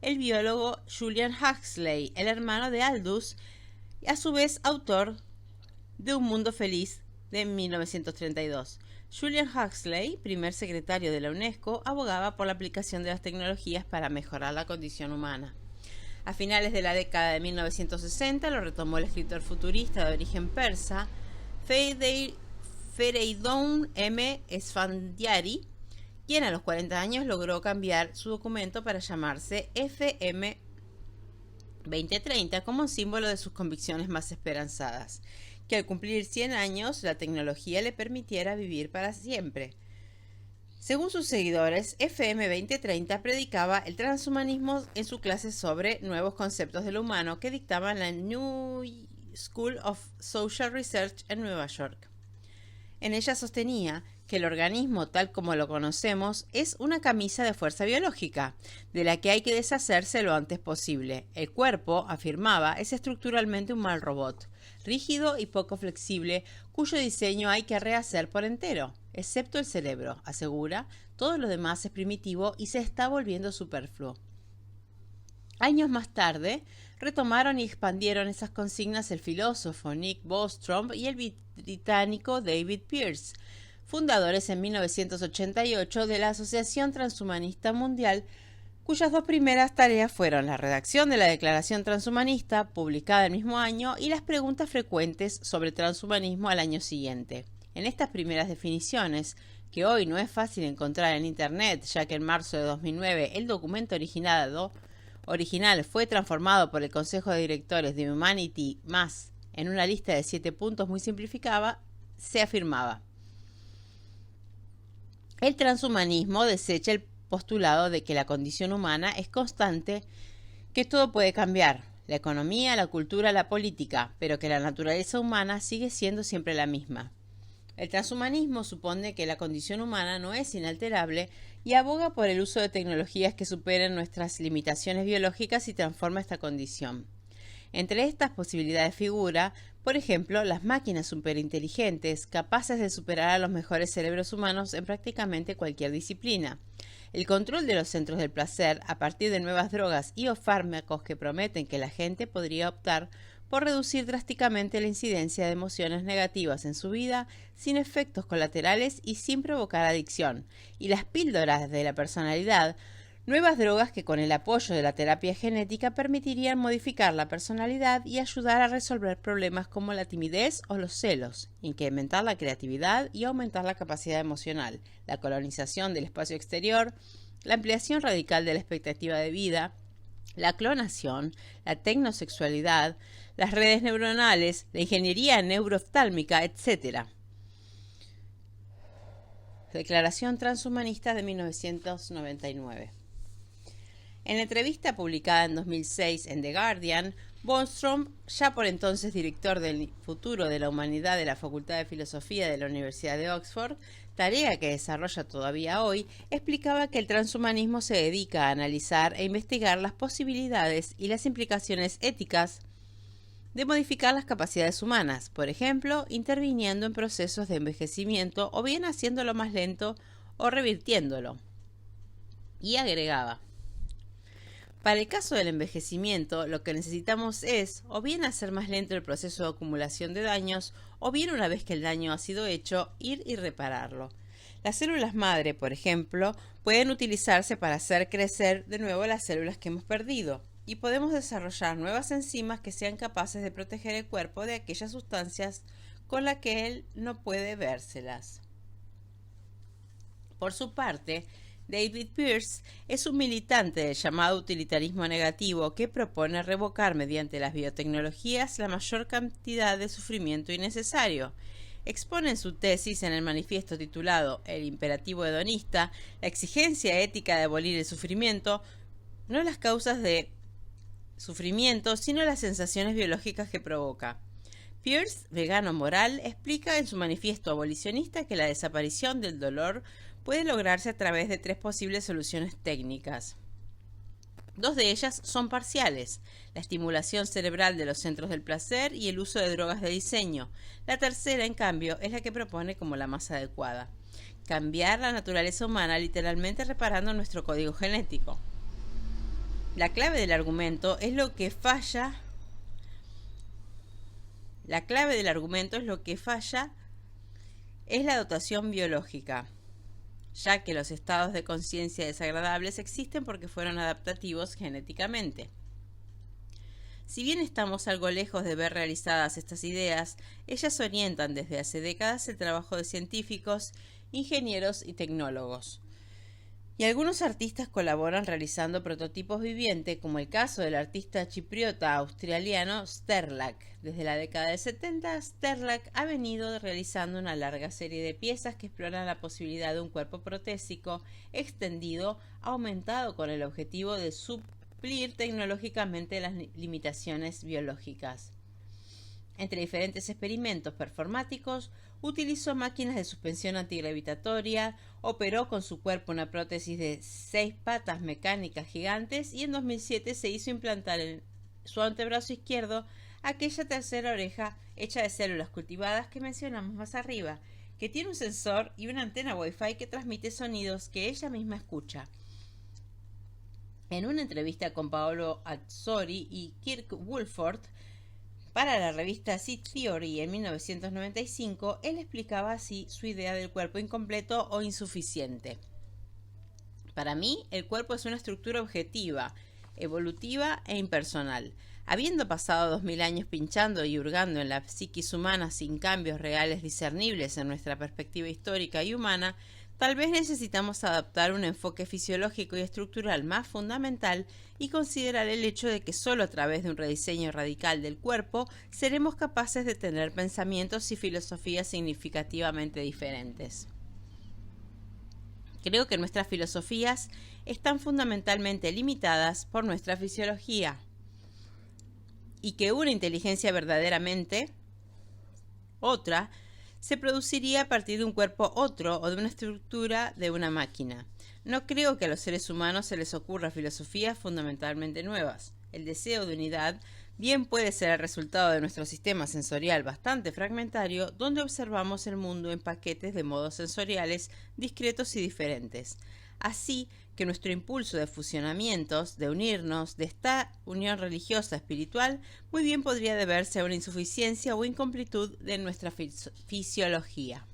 el biólogo Julian Huxley, el hermano de Aldous, y a su vez autor de Un Mundo Feliz de 1932. Julian Huxley, primer secretario de la UNESCO, abogaba por la aplicación de las tecnologías para mejorar la condición humana. A finales de la década de 1960 lo retomó el escritor futurista de origen persa, Fereidoun M. Esfandiari, quien a los 40 años logró cambiar su documento para llamarse FM 2030 como símbolo de sus convicciones más esperanzadas, que al cumplir 100 años la tecnología le permitiera vivir para siempre. Según sus seguidores, FM 2030 predicaba el transhumanismo en su clase sobre nuevos conceptos de lo humano que dictaba la New School of Social Research en Nueva York. En ella sostenía que el organismo tal como lo conocemos es una camisa de fuerza biológica, de la que hay que deshacerse lo antes posible. El cuerpo, afirmaba, es estructuralmente un mal robot, rígido y poco flexible, cuyo diseño hay que rehacer por entero, excepto el cerebro, asegura, todo lo demás es primitivo y se está volviendo superfluo. Años más tarde, retomaron y expandieron esas consignas el filósofo Nick Bostrom y el británico David Pearce, fundadores en 1988 de la Asociación Transhumanista Mundial, cuyas dos primeras tareas fueron la redacción de la Declaración Transhumanista, publicada el mismo año, y las preguntas frecuentes sobre transhumanismo al año siguiente. En estas primeras definiciones, que hoy no es fácil encontrar en Internet, ya que en marzo de 2009 el documento original fue transformado por el Consejo de Directores de Humanity Más en una lista de 7 puntos muy simplificada, se afirmaba: el transhumanismo desecha el postulado de que la condición humana es constante, que todo puede cambiar, la economía, la cultura, la política, pero que la naturaleza humana sigue siendo siempre la misma. El transhumanismo supone que la condición humana no es inalterable y aboga por el uso de tecnologías que superen nuestras limitaciones biológicas y transforma esta condición. Entre estas posibilidades figura, por ejemplo, las máquinas superinteligentes, capaces de superar a los mejores cerebros humanos en prácticamente cualquier disciplina. El control de los centros del placer a partir de nuevas drogas y o fármacos que prometen que la gente podría optar por reducir drásticamente la incidencia de emociones negativas en su vida, sin efectos colaterales y sin provocar adicción. Y las píldoras de la personalidad, nuevas drogas que con el apoyo de la terapia genética permitirían modificar la personalidad y ayudar a resolver problemas como la timidez o los celos, incrementar la creatividad y aumentar la capacidad emocional, la colonización del espacio exterior, la ampliación radical de la expectativa de vida, la clonación, la tecnosexualidad, las redes neuronales, la ingeniería neurooftálmica, etc. Declaración Transhumanista de 1999. En la entrevista publicada en 2006 en The Guardian, Bostrom, ya por entonces director del futuro de la humanidad de la Facultad de Filosofía de la Universidad de Oxford, tarea que desarrolla todavía hoy, explicaba que el transhumanismo se dedica a analizar e investigar las posibilidades y las implicaciones éticas de modificar las capacidades humanas, por ejemplo, interviniendo en procesos de envejecimiento o bien haciéndolo más lento o revirtiéndolo. Y agregaba: para el caso del envejecimiento, lo que necesitamos es o bien hacer más lento el proceso de acumulación de daños, o bien una vez que el daño ha sido hecho, ir y repararlo. Las células madre, por ejemplo, pueden utilizarse para hacer crecer de nuevo las células que hemos perdido, y podemos desarrollar nuevas enzimas que sean capaces de proteger el cuerpo de aquellas sustancias con las que él no puede vérselas. Por su parte, David Pearce es un militante del llamado utilitarismo negativo que propone revocar mediante las biotecnologías la mayor cantidad de sufrimiento innecesario. expone en su tesis en el manifiesto titulado El imperativo hedonista, la exigencia ética de abolir el sufrimiento, no las causas de sufrimiento, sino las sensaciones biológicas que provoca. Peirce, vegano moral, explica en su manifiesto abolicionista que la desaparición del dolor puede lograrse a través de 3 posibles soluciones técnicas. 2 de ellas son parciales: la estimulación cerebral de los centros del placer y el uso de drogas de diseño. La tercera, en cambio, es la que propone como la más adecuada: cambiar la naturaleza humana, literalmente reparando nuestro código genético. La clave del argumento es lo que falla es la dotación biológica, ya que los estados de conciencia desagradables existen porque fueron adaptativos genéticamente. Si bien estamos algo lejos de ver realizadas estas ideas, ellas orientan desde hace décadas el trabajo de científicos, ingenieros y tecnólogos. Y algunos artistas colaboran realizando prototipos vivientes, como el caso del artista chipriota australiano Sterlach. Desde la década de 70, Sterlach ha venido realizando una larga serie de piezas que exploran la posibilidad de un cuerpo protésico extendido, aumentado con el objetivo de suplir tecnológicamente las limitaciones biológicas. Entre diferentes experimentos performáticos, utilizó máquinas de suspensión antigravitatoria, operó con su cuerpo una prótesis de 6 patas mecánicas gigantes y en 2007 se hizo implantar en su antebrazo izquierdo aquella tercera oreja hecha de células cultivadas que mencionamos más arriba, que tiene un sensor y una antena Wi-Fi que transmite sonidos que ella misma escucha. En una entrevista con Paolo Azzori y Kirk Woolford para la revista Seed Theory en 1995, él explicaba así su idea del cuerpo incompleto o insuficiente. Para mí, el cuerpo es una estructura objetiva, evolutiva e impersonal. Habiendo pasado 2000 años pinchando y hurgando en la psiquis humana sin cambios reales discernibles en nuestra perspectiva histórica y humana, tal vez necesitamos adaptar un enfoque fisiológico y estructural más fundamental y considerar el hecho de que solo a través de un rediseño radical del cuerpo seremos capaces de tener pensamientos y filosofías significativamente diferentes. Creo que nuestras filosofías están fundamentalmente limitadas por nuestra fisiología y que una inteligencia verdaderamente otra se produciría a partir de un cuerpo otro o de una estructura de una máquina. No creo que a los seres humanos se les ocurra filosofías fundamentalmente nuevas. El deseo de unidad bien puede ser el resultado de nuestro sistema sensorial bastante fragmentario, donde observamos el mundo en paquetes de modos sensoriales discretos y diferentes. Así que nuestro impulso de fusionamientos, de unirnos, de esta unión religiosa espiritual, muy bien podría deberse a una insuficiencia o incompletud de nuestra fisiología.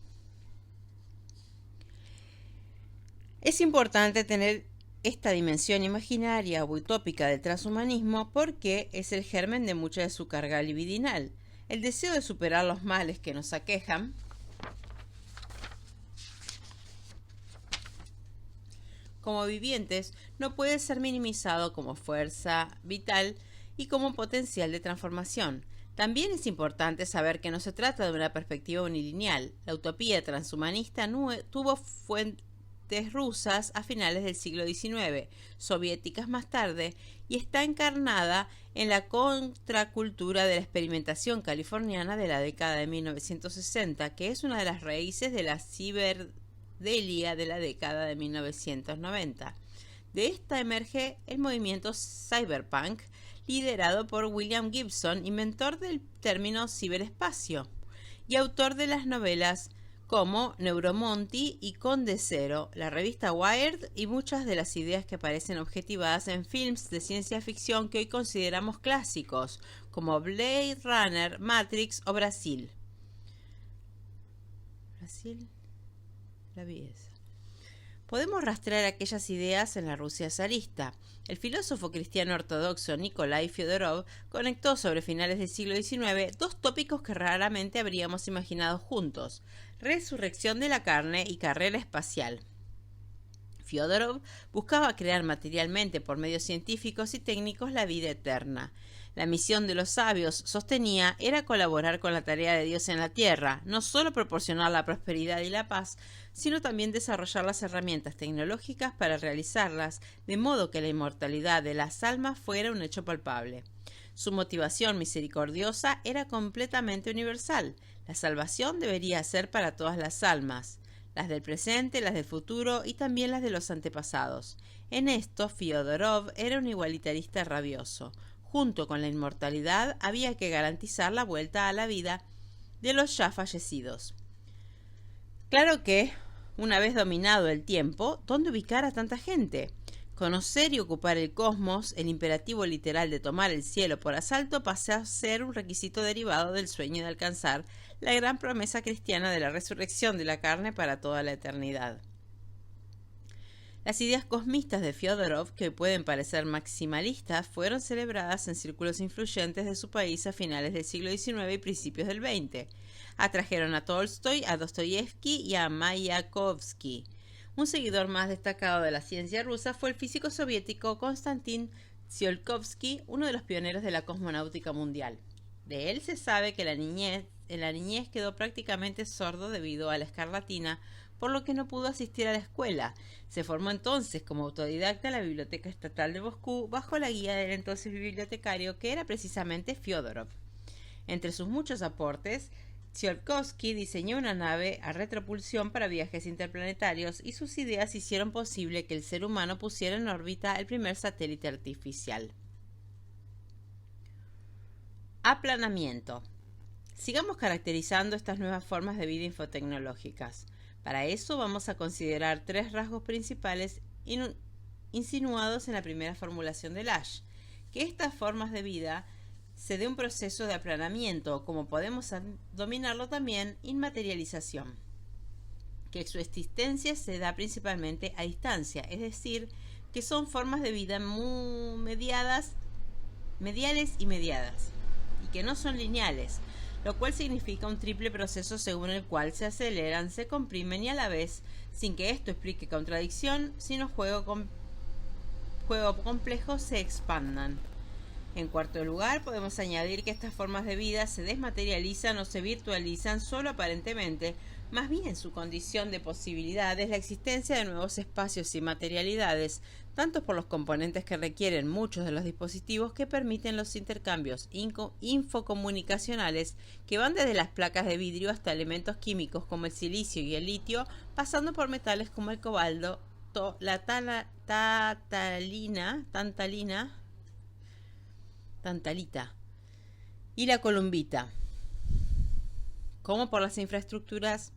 Es importante tener esta dimensión imaginaria o utópica del transhumanismo porque es el germen de mucha de su carga libidinal. El deseo de superar los males que nos aquejan como vivientes no puede ser minimizado como fuerza vital y como potencial de transformación. También es importante saber que no se trata de una perspectiva unilineal. La utopía transhumanista tuvo fuentes rusas a finales del siglo XIX, soviéticas más tarde, y está encarnada en la contracultura de la experimentación californiana de la década de 1960, que es una de las raíces de la ciberdelia de la década de 1990. De esta emerge el movimiento cyberpunk, liderado por William Gibson, inventor del término ciberespacio y autor de las novelas como Neuromonty y Conde Zero, la revista Wired y muchas de las ideas que aparecen objetivadas en films de ciencia ficción que hoy consideramos clásicos, como Blade Runner, Matrix o Brasil. ¿Brasil? La vi esa. Podemos rastrear aquellas ideas en la Rusia zarista. El filósofo cristiano ortodoxo Nikolai Fyodorov conectó sobre finales del siglo XIX 2 tópicos que raramente habríamos imaginado juntos: resurrección de la carne y carrera espacial. Fyodorov buscaba crear materialmente por medios científicos y técnicos la vida eterna. La misión de los sabios, sostenía, era colaborar con la tarea de Dios en la tierra, no solo proporcionar la prosperidad y la paz, sino también desarrollar las herramientas tecnológicas para realizarlas, de modo que la inmortalidad de las almas fuera un hecho palpable. Su motivación misericordiosa era completamente universal. La salvación debería ser para todas las almas, las del presente, las del futuro y también las de los antepasados. En esto, Fiodorov era un igualitarista rabioso. Junto con la inmortalidad, había que garantizar la vuelta a la vida de los ya fallecidos. Claro que, una vez dominado el tiempo, ¿dónde ubicar a tanta gente? Conocer y ocupar el cosmos, el imperativo literal de tomar el cielo por asalto, pasó a ser un requisito derivado del sueño de alcanzar la gran promesa cristiana de la resurrección de la carne para toda la eternidad. Las ideas cosmistas de Fiodorov, que pueden parecer maximalistas, fueron celebradas en círculos influyentes de su país a finales del siglo XIX y principios del XX. Atrajeron a Tolstoy, a Dostoyevsky y a Mayakovsky. Un seguidor más destacado de la ciencia rusa fue el físico soviético Konstantin Tsiolkovsky, uno de los pioneros de la cosmonáutica mundial. De él se sabe que en la niñez quedó prácticamente sordo debido a la escarlatina, por lo que no pudo asistir a la escuela. Se formó entonces como autodidacta en la Biblioteca Estatal de Moscú bajo la guía del entonces bibliotecario, que era precisamente Fiodorov. Entre sus muchos aportes, Tsiolkovsky diseñó una nave a retropulsión para viajes interplanetarios y sus ideas hicieron posible que el ser humano pusiera en órbita el primer satélite artificial. Aplanamiento. Sigamos caracterizando estas nuevas formas de vida infotecnológicas. Para eso vamos a considerar tres rasgos principales insinuados en la primera formulación de Lasch: que estas formas de vida se dé un proceso de aplanamiento, o como podemos dominarlo también, inmaterialización, que su existencia se da principalmente a distancia, es decir, que son formas de vida mediales y mediadas, y que no son lineales, lo cual significa un triple proceso según el cual se aceleran, se comprimen y a la vez, sin que esto explique contradicción, sino juego complejo, se expandan. En cuarto lugar, podemos añadir que estas formas de vida se desmaterializan o se virtualizan solo aparentemente, más bien su condición de posibilidad es la existencia de nuevos espacios y materialidades, tanto por los componentes que requieren muchos de los dispositivos que permiten los intercambios infocomunicacionales que van desde las placas de vidrio hasta elementos químicos como el silicio y el litio, pasando por metales como el cobalto, la tantalita y la columbita, como por las infraestructuras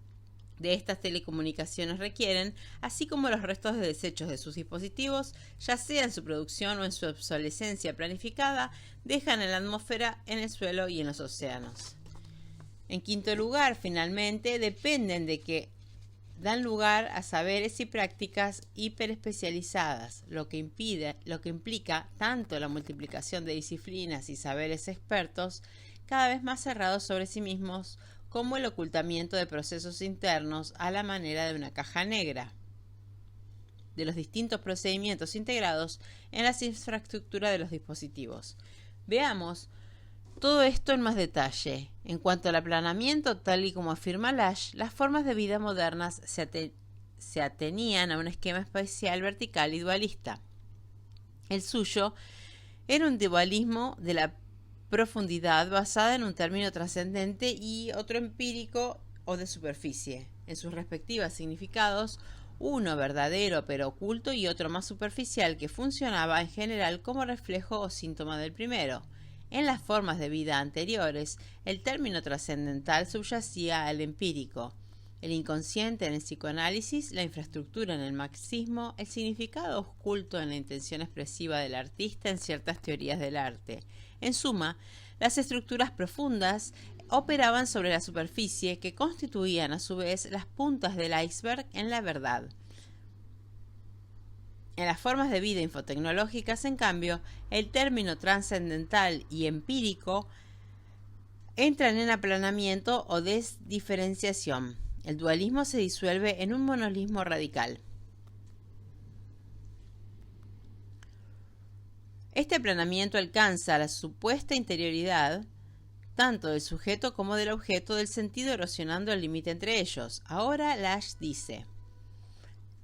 de estas telecomunicaciones requieren, así como los restos de desechos de sus dispositivos, ya sea en su producción o en su obsolescencia planificada, dejan en la atmósfera, en el suelo y en los océanos. En quinto lugar, finalmente, dependen de que dan lugar a saberes y prácticas hiperespecializadas, lo que implica tanto la multiplicación de disciplinas y saberes expertos cada vez más cerrados sobre sí mismos, como el ocultamiento de procesos internos a la manera de una caja negra, de los distintos procedimientos integrados en las infraestructuras de los dispositivos. Veamos todo esto en más detalle. En cuanto al aplanamiento, tal y como afirma Lasch, las formas de vida modernas se atenían a un esquema espacial vertical y dualista. El suyo era un dualismo de la profundidad basada en un término trascendente y otro empírico o de superficie. En sus respectivos significados, uno verdadero pero oculto y otro más superficial que funcionaba en general como reflejo o síntoma del primero. En las formas de vida anteriores, el término trascendental subyacía al empírico, el inconsciente en el psicoanálisis, la infraestructura en el marxismo, el significado oculto en la intención expresiva del artista en ciertas teorías del arte. En suma, las estructuras profundas operaban sobre la superficie, que constituían a su vez las puntas del iceberg en la verdad. En las formas de vida infotecnológicas, en cambio, el término trascendental y empírico entran en aplanamiento o desdiferenciación. El dualismo se disuelve en un monolismo radical. Este aplanamiento alcanza la supuesta interioridad tanto del sujeto como del objeto del sentido, erosionando el límite entre ellos. Ahora Lasch dice: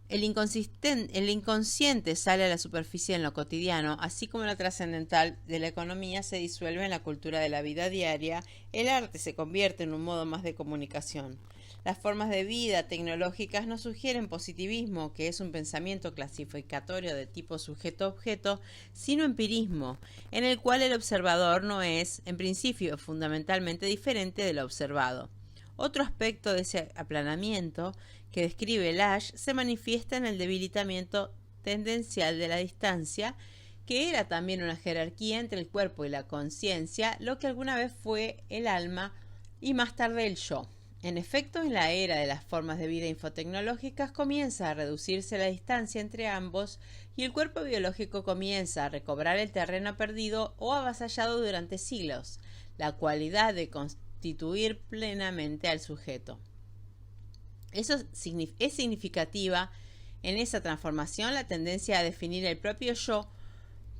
el inconsciente sale a la superficie en lo cotidiano, así como lo trascendental de la economía se disuelve en la cultura de la vida diaria. El arte se convierte en un modo más de comunicación. Las formas de vida tecnológicas no sugieren positivismo, que es un pensamiento clasificatorio de tipo sujeto-objeto, sino empirismo, en el cual el observador no es, en principio, fundamentalmente diferente de lo observado. Otro aspecto de ese aplanamiento que describe Lasch se manifiesta en el debilitamiento tendencial de la distancia, que era también una jerarquía entre el cuerpo y la conciencia, lo que alguna vez fue el alma y más tarde el yo. En efecto, en la era de las formas de vida infotecnológicas comienza a reducirse la distancia entre ambos y el cuerpo biológico comienza a recobrar el terreno perdido o avasallado durante siglos, la cualidad de constituir plenamente al sujeto. Es significativa en esa transformación la tendencia a definir el propio yo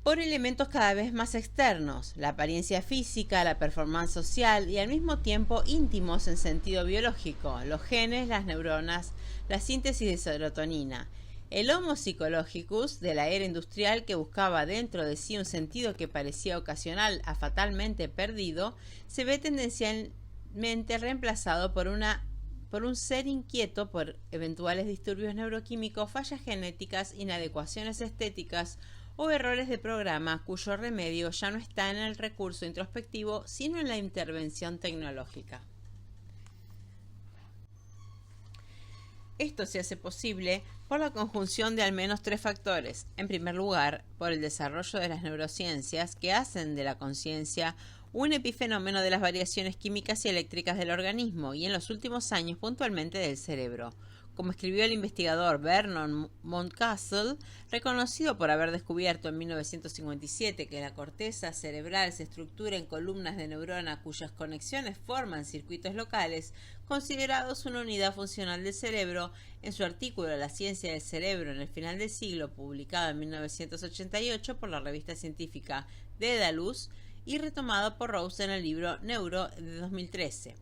por elementos cada vez más externos, la apariencia física, la performance social y al mismo tiempo íntimos en sentido biológico, los genes, las neuronas, la síntesis de serotonina. El Homo psychologicus de la era industrial, que buscaba dentro de sí un sentido que parecía ocasional a fatalmente perdido, se ve tendencialmente reemplazado por un ser inquieto por eventuales disturbios neuroquímicos, fallas genéticas, inadecuaciones estéticas o errores de programa cuyo remedio ya no está en el recurso introspectivo, sino en la intervención tecnológica. Esto se hace posible por la conjunción de al menos tres factores. En primer lugar, por el desarrollo de las neurociencias, que hacen de la conciencia un epifenómeno de las variaciones químicas y eléctricas del organismo, y en los últimos años puntualmente del cerebro. Como escribió el investigador Vernon Mountcastle, reconocido por haber descubierto en 1957 que la corteza cerebral se estructura en columnas de neurona cuyas conexiones forman circuitos locales, considerados una unidad funcional del cerebro, en su artículo La ciencia del cerebro en el final del siglo, publicado en 1988 por la revista científica Daedalus y retomado por Rose en el libro Neuro de 2013.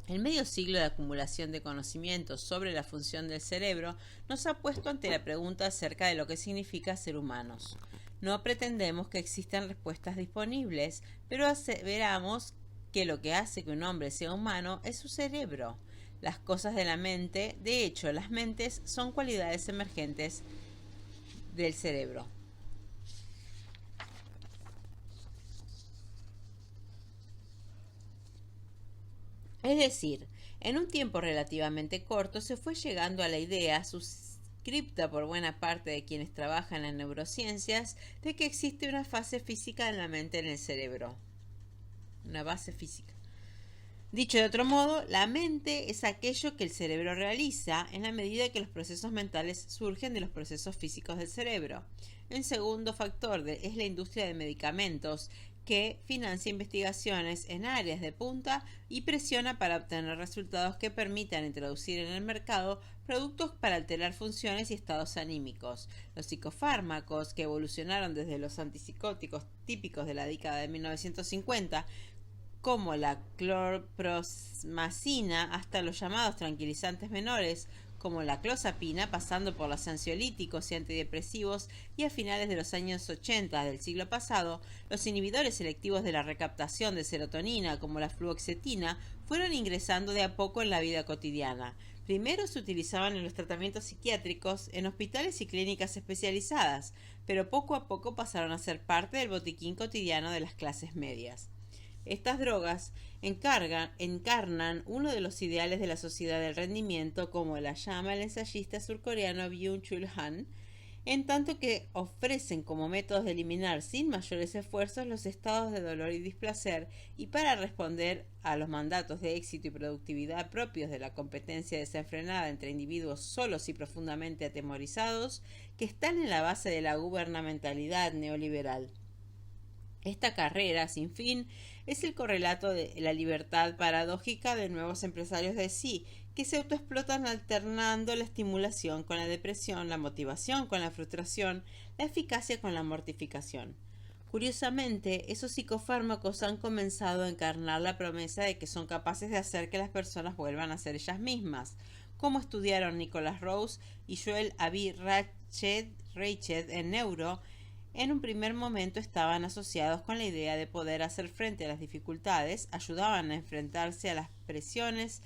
El medio siglo de acumulación de conocimientos sobre la función del cerebro nos ha puesto ante la pregunta acerca de lo que significa ser humanos. No pretendemos que existan respuestas disponibles, pero aseveramos que lo que hace que un hombre sea humano es su cerebro. Las cosas de la mente, de hecho, las mentes son cualidades emergentes del cerebro. Es decir, en un tiempo relativamente corto se fue llegando a la idea, suscripta por buena parte de quienes trabajan en neurociencias, de que existe una fase física en la mente en el cerebro. Una base física. Dicho de otro modo, la mente es aquello que el cerebro realiza en la medida que los procesos mentales surgen de los procesos físicos del cerebro. El segundo factor es la industria de medicamentos, que financia investigaciones en áreas de punta y presiona para obtener resultados que permitan introducir en el mercado productos para alterar funciones y estados anímicos. Los psicofármacos, que evolucionaron desde los antipsicóticos típicos de la década de 1950, como la clorpromazina, hasta los llamados tranquilizantes menores, como la clozapina, pasando por los ansiolíticos y antidepresivos, y a finales de los años 80 del siglo pasado, los inhibidores selectivos de la recaptación de serotonina, como la fluoxetina, fueron ingresando de a poco en la vida cotidiana. Primero se utilizaban en los tratamientos psiquiátricos, en hospitales y clínicas especializadas, pero poco a poco pasaron a ser parte del botiquín cotidiano de las clases medias. Estas drogas encarnan uno de los ideales de la sociedad del rendimiento, como la llama el ensayista surcoreano Byung-Chul Han, en tanto que ofrecen como métodos de eliminar sin mayores esfuerzos los estados de dolor y displacer, y para responder a los mandatos de éxito y productividad propios de la competencia desenfrenada entre individuos solos y profundamente atemorizados, que están en la base de la gubernamentalidad neoliberal. Esta carrera sin fin es el correlato de la libertad paradójica de nuevos empresarios de sí, que se autoexplotan alternando la estimulación con la depresión, la motivación con la frustración, la eficacia con la mortificación. Curiosamente, esos psicofármacos han comenzado a encarnar la promesa de que son capaces de hacer que las personas vuelvan a ser ellas mismas, como estudiaron Nicholas Rose y Joel Avi Reiched en Neuro. En un primer momento estaban asociados con la idea de poder hacer frente a las dificultades, ayudaban a enfrentarse a las presiones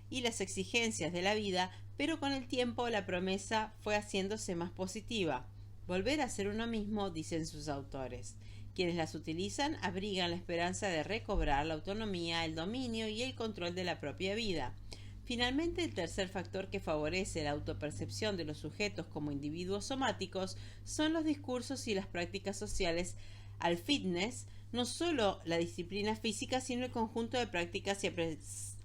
y las exigencias de la vida, pero con el tiempo la promesa fue haciéndose más positiva. Volver a ser uno mismo, dicen sus autores. Quienes las utilizan abrigan la esperanza de recobrar la autonomía, el dominio y el control de la propia vida. Finalmente, el tercer factor que favorece la autopercepción de los sujetos como individuos somáticos son los discursos y las prácticas sociales al fitness, no solo la disciplina física, sino el conjunto de prácticas y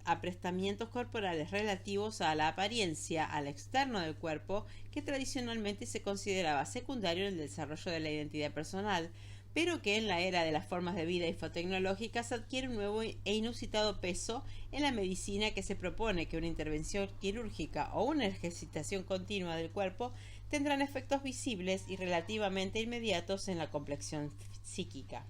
aprestamientos corporales relativos a la apariencia, al externo del cuerpo, que tradicionalmente se consideraba secundario en el desarrollo de la identidad personal, pero que en la era de las formas de vida infotecnológicas adquiere un nuevo e inusitado peso en la medicina, que se propone que una intervención quirúrgica o una ejercitación continua del cuerpo tendrán efectos visibles y relativamente inmediatos en la complexión psíquica.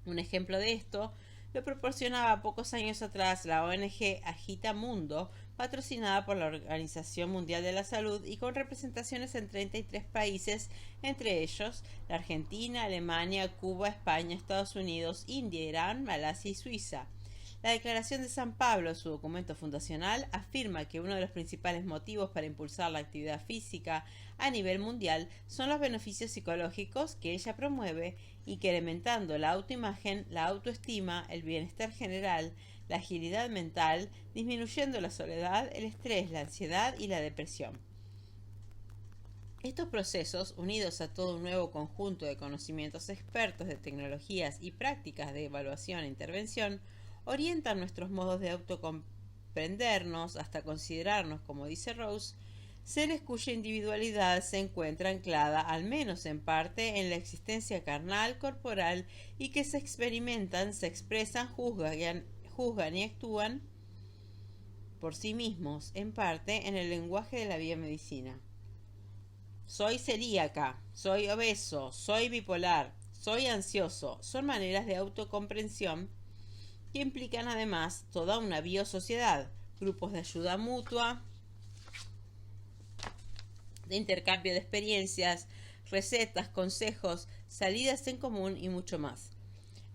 Un ejemplo de esto lo proporcionaba pocos años atrás la ONG Agita Mundo, patrocinada por la Organización Mundial de la Salud y con representaciones en 33 países, entre ellos la Argentina, Alemania, Cuba, España, Estados Unidos, India, Irán, Malasia y Suiza. La Declaración de San Pablo, su documento fundacional, afirma que uno de los principales motivos para impulsar la actividad física a nivel mundial son los beneficios psicológicos que ella promueve, incrementando la autoimagen, la autoestima, el bienestar general, la agilidad mental, disminuyendo la soledad, el estrés, la ansiedad y la depresión. Estos procesos, unidos a todo un nuevo conjunto de conocimientos expertos de tecnologías y prácticas de evaluación e intervención, orientan nuestros modos de autocomprendernos hasta considerarnos, como dice Rose, seres cuya individualidad se encuentra anclada, al menos en parte, en la existencia carnal, corporal, y que se experimentan, se expresan, juzgan y actúan por sí mismos, en parte, en el lenguaje de la biomedicina. Soy celíaca, soy obeso, soy bipolar, soy ansioso, son maneras de autocomprensión que implican además toda una biosociedad, grupos de ayuda mutua, de intercambio de experiencias, recetas, consejos, salidas en común y mucho más.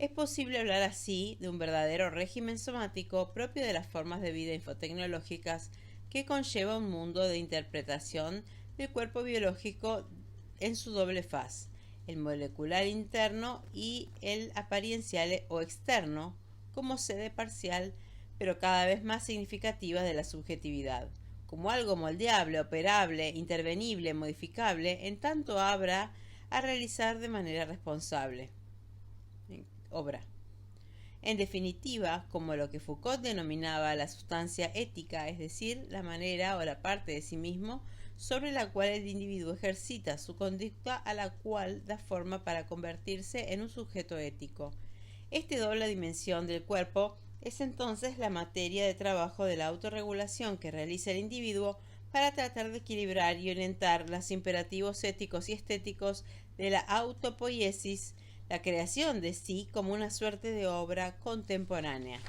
Es posible hablar así de un verdadero régimen somático propio de las formas de vida infotecnológicas que conlleva un mundo de interpretación del cuerpo biológico en su doble faz, el molecular interno y el apariencial o externo, como sede parcial, pero cada vez más significativa de la subjetividad, como algo moldeable, operable, intervenible, modificable, en tanto habrá a realizar de manera responsable. Obra. En definitiva, como lo que Foucault denominaba la sustancia ética, es decir, la manera o la parte de sí mismo sobre la cual el individuo ejercita su conducta, a la cual da forma para convertirse en un sujeto ético. Esta doble dimensión del cuerpo es entonces la materia de trabajo de la autorregulación que realiza el individuo para tratar de equilibrar y orientar los imperativos éticos y estéticos de la autopoiesis, la creación de sí como una suerte de obra contemporánea.